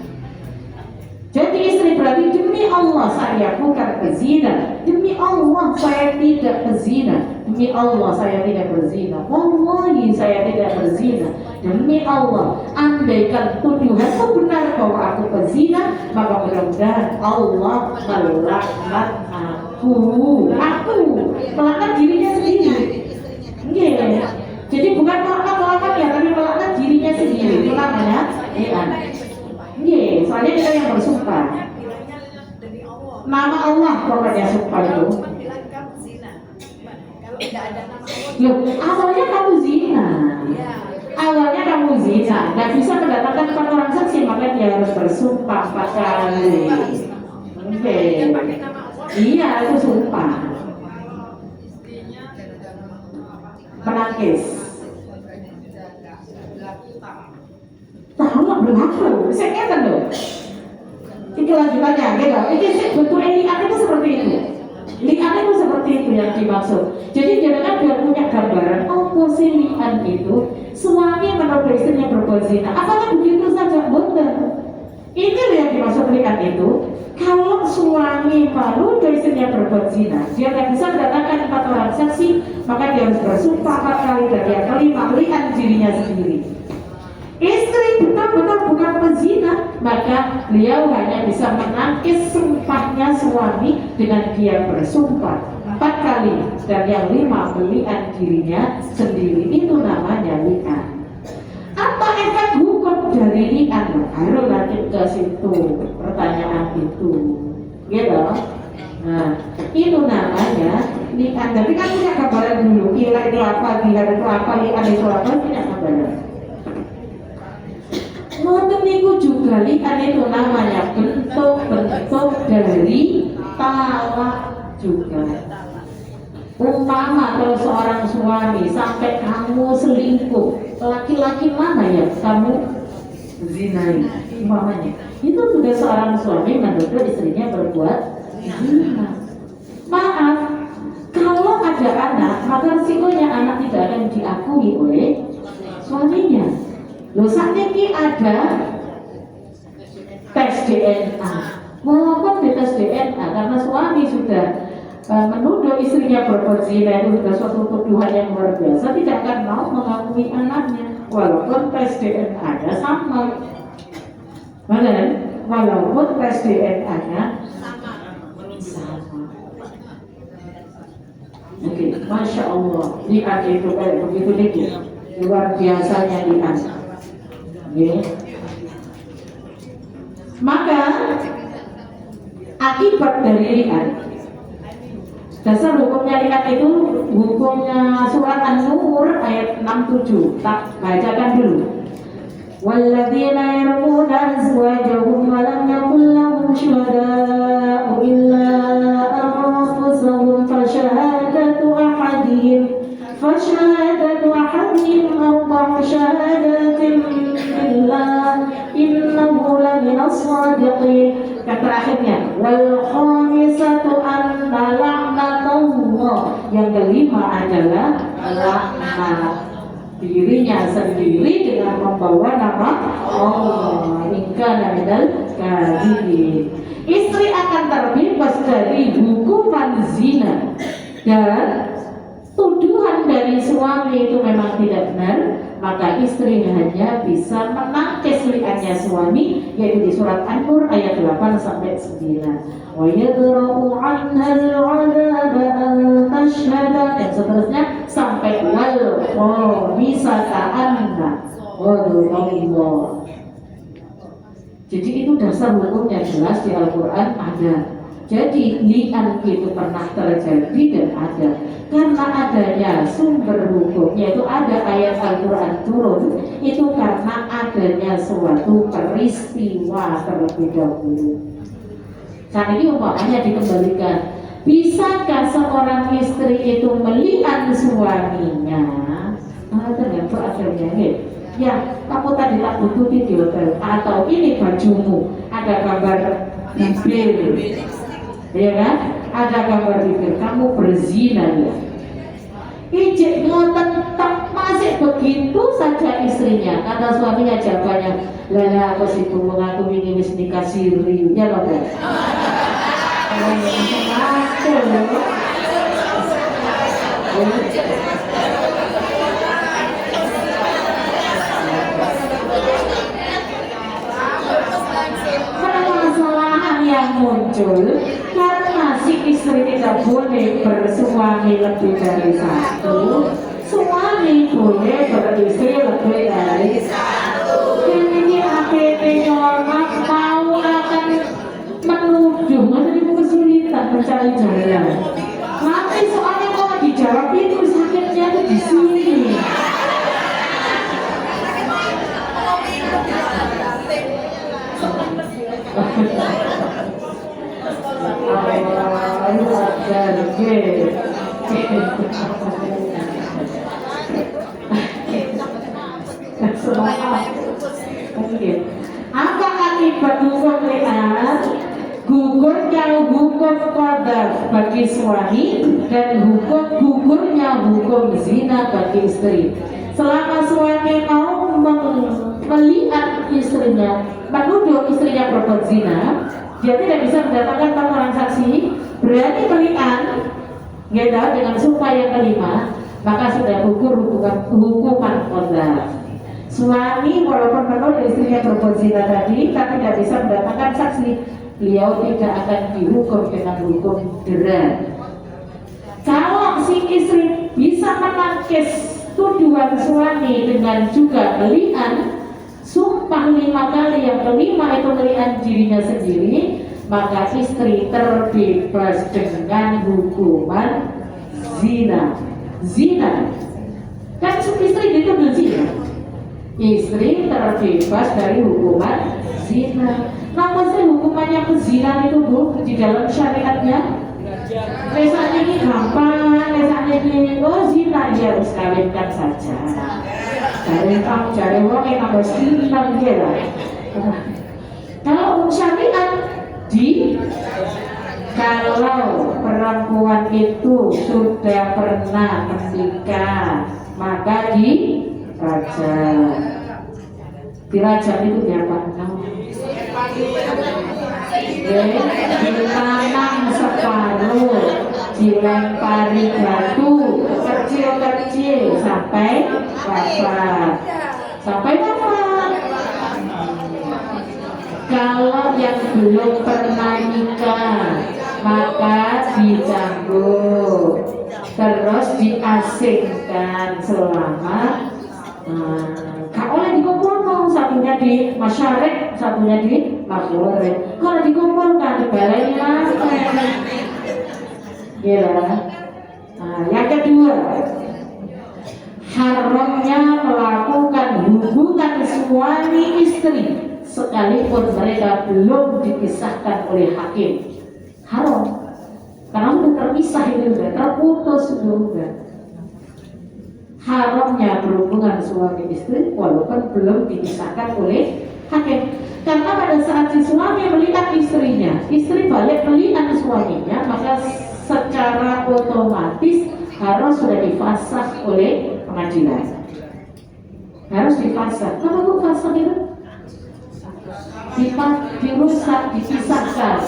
Jadi istri berarti demi Allah saya bukan pezina, demi Allah saya tidak pezina, demi Allah saya tidak berzina, wallahi saya tidak berzina, demi Allah andaikan tuduhanku benar bahwa aku pezina, maka mudah-mudahan Allah melaknat aku melaknat dirinya sendiri. Yeah. Jadi bukan melaknat ya, tapi melaknat dirinya sendiri. Itu namanya soalnya kita yang bersumpah. Nama Allah pokoknya sumpah itu. Loh, awalnya kamu zina. Awalnya kamu zina, nggak bisa mendatangkan 4 orang saksi, maka dia harus bersumpah 4 kali. Oke. Iya, itu sumpah. Penangkis. Tahu berlaku, saya kata loh. Ini lanjutannya, gitu. Ini bentuknya lihat itu seperti itu. Lihat itu seperti itu yang dimaksud. Jadi jangan biar punya gambaran. Oh, posisi lihat itu suami menuduh kalau istrinya berbuat zina. Apakah begitu saja? Betul. Ini yang dimaksud li'an itu. Kalau suami malu dari istrinya berbuat zina, dia tidak bisa mendatangkan 4 orang saksi, maka dia harus bersumpah 4 kali dan yang kelima li'an dirinya sendiri. Istri betul-betul bukan pezina, maka beliau hanya bisa menangkis sumpahnya suami dengan dia bersumpah 4 kali dan yang 5 li'an dirinya sendiri. Itu namanya li'an. Apa efek hukum dari li'an? Baru nanti ke situ pertanyaan itu, gitu. Nah, itu namanya li'an. Tapi kan punya gambaran dulu. Gila itu apa? Gila itu apa? Li'an itu apa? Punya gambaran. Ngoten niku juga li'an itu namanya bentuk-bentuk dari talak juga. Umpama kalau seorang suami sampai kamu selingkuh, laki-laki mana ya kamu zinai, umpamanya itu sudah seorang suami menuduh istrinya berbuat zina. Maaf, kalau ada anak, maka risikonya anak tidak akan diakui oleh suaminya. Loh, saat ini ada tes DNA, walaupun di tes DNA karena suami sudah menuduh istrinya berbuat zina, itu sudah suatu tuduhan yang luar biasa, tidak akan mau mengakui anaknya walaupun tes DNA-nya sama. Walaupun tes DNA-nya sama. Oke, Masya Allah, li'an itu kayak begitu nih, luar biasanya li'an. Maka akibat dari li'an, dasar hukumnya li'an itu hukumnya surat An-Nur ayat 67. Tak bacakan dulu. Walladzina yarmuna azwajahum wa lam yakul lahum syuhada'u illa anfusuhum fashahadatu ahadihim arba'u syahadatin billah innahu laminas shadiqin. Kata akhirnya wal khamisatu anna la'natullah, yang kelima adalah laknat dirinya sendiri dengan membawa nama Allah. Ingkana minal kadhibin. Istri akan terbebas dari hukuman zina dan tuduhan dari suami itu memang tidak benar, maka istri hanya bisa menangkis li'annya suami, yaitu di surat An-Nur ayat 8 sampai 9. Wa yadra'u 'anha al-'adaba an tashhada, dan seterusnya sampai wal khamisata anna ghadabullah. Jadi itu dasar hukumnya jelas di Al-Quran ada. Jadi li'an itu pernah terjadi dan ada karena adanya sumber hukum, yaitu ada ayat Al-Quran turun itu karena adanya suatu peristiwa terlebih dahulu. Saat ini umpamanya dikembalikan, bisakah seorang istri itu melihat suaminya? Ternyata akhirnya ya kamu tadi tak butuh di hotel, atau ini bajumu ada gambar bibir, ya kan? Ada gambar bibir, kamu berzina ya. Ijek ngoten tak masih begitu saja istrinya. Kata suaminya jawabannya, lala aku sih mengaku ingin nikah siri, ya loh kan? Aku loh. Permasalahan yang muncul karena si istri tidak boleh bersuami lebih dari satu, suami boleh beristri lebih dari satu. Dan ini akhirnya orang mau akan menuduh, nanti kesulitan mencari jalan. Nanti soalnya kalau dijawab itu sakitnya itu di sini. Apa akibat hukum li'an? Gugurnya hukum qadhaf bagi suami dan gugurnya hukum zina bagi istri. Selama suami mau melihat istrinya, menuduh istrinya berbuat zina, dia tidak bisa mendapatkan 4 orang saksi, berani melihat, gitu, dengan sumpah yang kelima, maka sudah hukuman qadzaf. Suami walaupun menuduh istrinya berbuat zina tadi, tapi tidak bisa mendapatkan saksi, beliau tidak akan dihukum dengan hukum berat. Kalau si istri bisa menangkis tuduhan suami dengan juga melihat sumpah 5 kali, yang kelima itu melihat dirinya sendiri, maka istri terbebas dengan hukuman zina. Zina kan istri dituduh zina, istri terbebas dari hukuman zina. Namun hukumannya kezina itu Bu, di dalam syariatnya misalnya ini gampang, misalnya ini zina, dia harus kawinkan saja. Cari uang yang tambah silang dia lah. Kalau syariat kalau perempuan itu sudah pernah menikah, maka dirajam itu berapa? Ditanam separuh, dilempari batu kecil-kecil sampai wafat. Kalau yang belum pernah nikah, maka dicambuk, terus diasingkan selama oleh dikumpulkan, satunya di masyarakat, satunya di masyarakat. Kalau dikumpulkan dibaleni lantai. Gila. Yang kedua, haramnya melakukan hubungan suami istri sekalipun mereka belum dipisahkan oleh hakim. Haram. Karena sudah terpisah itu, sudah terputus sudah. Haramnya berhubungan suami istri walaupun belum dipisahkan oleh hakim. Karena pada saat si suami melihat istrinya, istri balik melihat suaminya, maka secara otomatis harus sudah difasakh oleh pengadilan. Harus difasakh. Kenapa kok fasakh itu? Dirusak, dipisahkan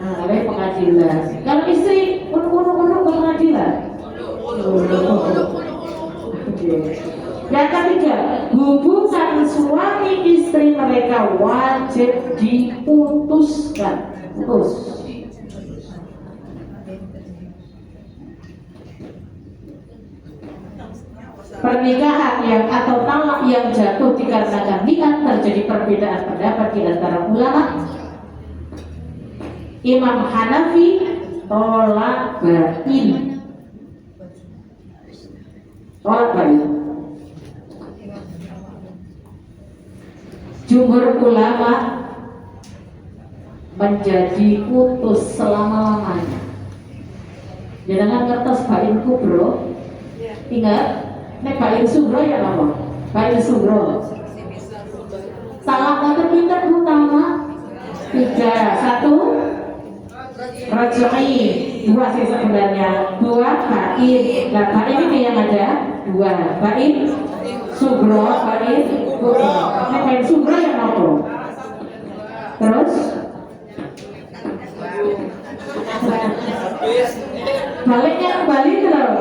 oleh pengadilan. Kalau istri urut-urut pengadilan. Yang ketiga, hubungan suami istri mereka wajib diputuskan. Pernikahan yang atau talak yang jatuh dikarenakan niat, terjadi perbedaan pendapat di antara ulama. Imam Hanafi tolak bain. Jumhur ulama menjadi putus selama-lamanya. Jangan kertas bain kubro. Ingat, nek bain sugro ya apa? Bain sugro. Talak terpintar utama 3. 1 rajai, 2 sih sebenarnya, 2 bain. Nah bain ini yang ada 2, bain sugro, bain kubro. Nek bain sugro yang apa? Terus baliknya kembali terus.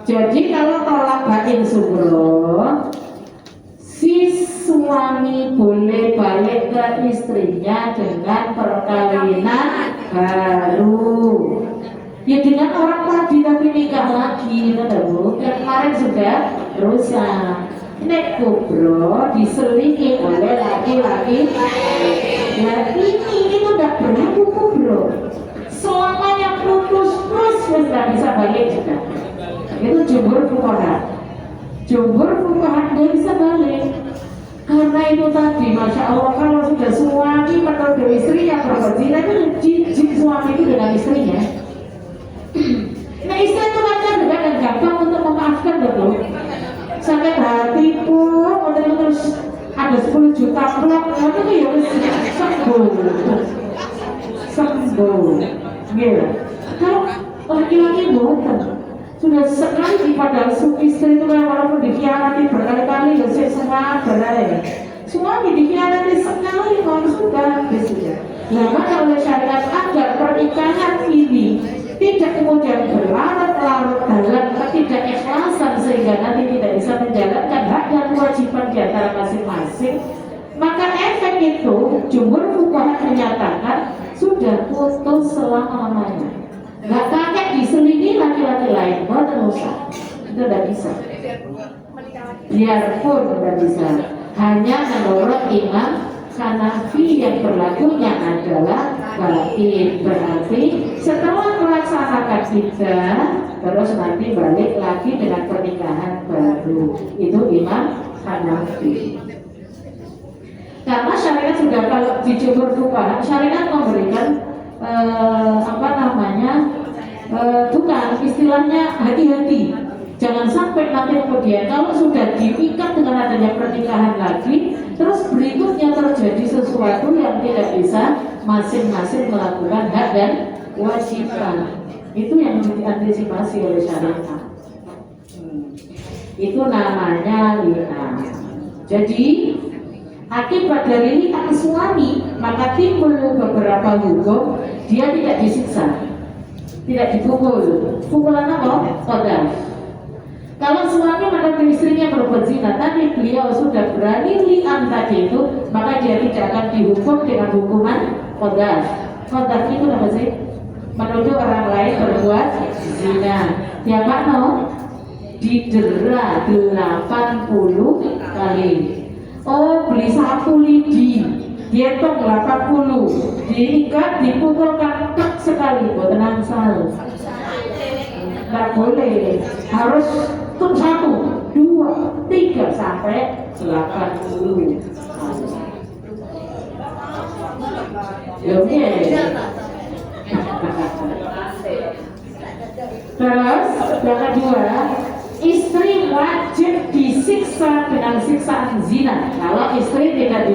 Jadi kalau tolak bain sugro, si suami boleh balik ke istrinya dengan perkawinan baru. Ya dengan orang tadi tapi nikah lagi, Bu. Yang kemarin sudah rusak. Nek kubro diselingkuhi oleh laki-laki. Ya ini itu tidak berlaku kubro. Selama yang putus terus tidak bisa balik juga. Itu jumhur fuqaha. Jumhur fuqaha tidak bisa balik. Karena itu tadi, masya Allah, kalau sudah suami menuduh istrinya berbuat zina, itu jijik suami itu dengan istrinya. Nah istri itu kan dengan gampang untuk memaafkan, betul. Sakit hati pun, terus ada 10 juta blok, itu ya sembuh. Gila. Kalau laki-laki bukan, sudah sekali di padang istri itu walaupun dikhianati berkali-kali ya semangat berai. Suami dikhianati sekali kalau sudah sudah. Nah maka oleh syariat agar pernikahan ini tidak kemudian berlarut-larut dalam ketidakikhlasan sehingga nanti tidak bisa menjalankan hak dan kewajiban di antara masing-masing, maka efek itu jumhur fuqaha menyatakan sudah putus selama-lamanya. Nggak pakai diselingi laki-laki lain, bukan usah. Itu tidak bisa. Biarpun tidak bisa. Hanya menurut Imam Hanafi yang berlakunya adalah berarti setelah melaksanakan iddah terus nanti balik lagi dengan pernikahan baru. Itu Imam Hanafi. Karena syariat sudah, kalau di jumhur fuqaha syariat memberikan bukan istilahnya hati-hati, jangan sampai nanti kemudian kalau sudah diikat dengan adanya pernikahan lagi terus berikutnya terjadi sesuatu yang tidak bisa masing-masing melakukan hak dan kewajiban. Itu yang diantisipasi oleh syariat. Itu namanya li'an. Jadi akibat dari li'an suami maka timbul beberapa hukum. Dia tidak disiksa, tidak dipukul. Pukulan apa? Qadhaf. Kalau suami menemukan istrinya berbuat zina, tadi beliau sudah berani li'an tadi itu, maka dia tidak akan dihukum dengan hukuman qadhaf. Qadhaf itu apa sih? Menuduh orang lain berbuat zina. Yang mana? Didera 80 kali. Oh, beli satu lidi, dihitung 80, diikat, dipukulkan tek sekali, buat tenang sal. Nggak boleh, harus tuh 1, 2, 3 sampai 80. Oke. Terus yang kedua, istri wajib disiksa dengan siksaan zina. Kalau istri tidak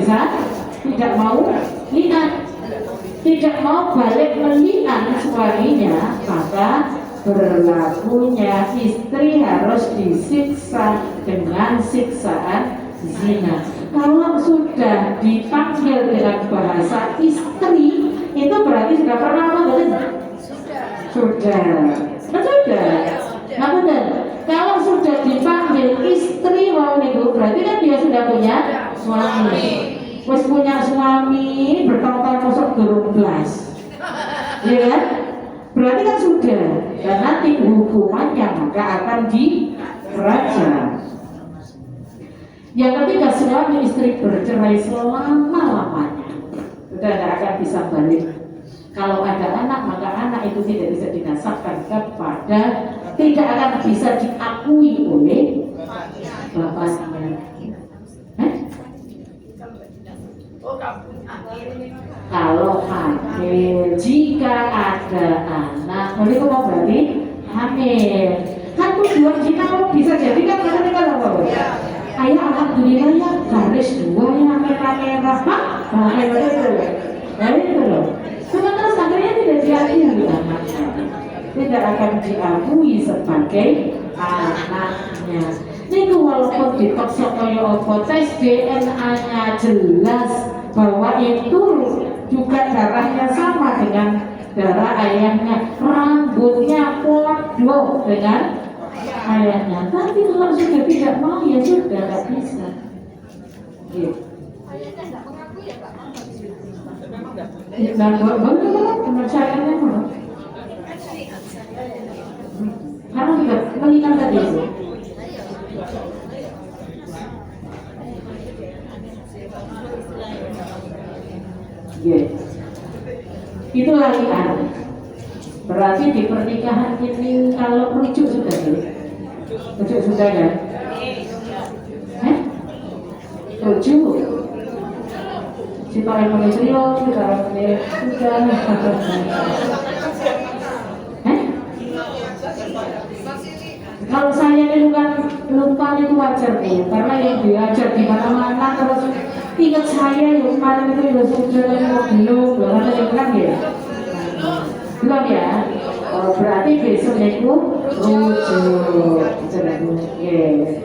mau li'an, tidak mau balik meli'an suaminya, maka berlakunya istri harus disiksa dengan siksaan zina. Kalau sudah dipanggil dengan bahasa istri, itu berarti sudah pernah apa belum? Sudah. Nah, benar. Kalau sudah dipanggil istri mau nego, berarti kan dia sudah punya suami. Wes punya suami bertahun-tahun masuk gerung belas, ya kan? Berarti kan sudah. Dan nanti hukumannya maka akan dirajam. Yang ketiga, suami istri bercerai selama-lamanya, sudah tidak akan bisa balik. Kalau ada anak, maka anak itu tidak bisa dinasabkan kepada, tidak akan bisa diakui oleh bapaknya. Kalau hamil, jika ada anak, berarti kok berarti hamil. Kan tujuan kita kalau bisa jadi kan kalau apa? Ayah alhamdulillah ya garis 2 yang merah-merah, itu loh. Cuma terus akhirnya tidak diakui anaknya, tidak akan diakui sebagai anaknya. Ini walaupun dipaksa kaya apa, tes DNA-nya jelas bahwa itu juga darahnya sama dengan darah ayahnya, rambutnya podo dengan ayahnya. Tapi kalau sudah tidak mau ya sudah nggak bisa. Gitu. Dan bagaimana kepercayaannya mana? Karena tidak melihat tadi itu. Yeah. Itu li'an. Berarti di pernikahan ini kalau rujuk sudah ya? Rujuk sudah ya? Rujuk. Si paling menitrio, si paling sudah. Kalau saya ini bukan lupa itu wajar Bu, karena yang diajar di mana-mana terus ingat saya yang kemarin itu ya sudah belum ada yang kan ya. Belum ya? Oh, berarti besok itu rujuk. Yes.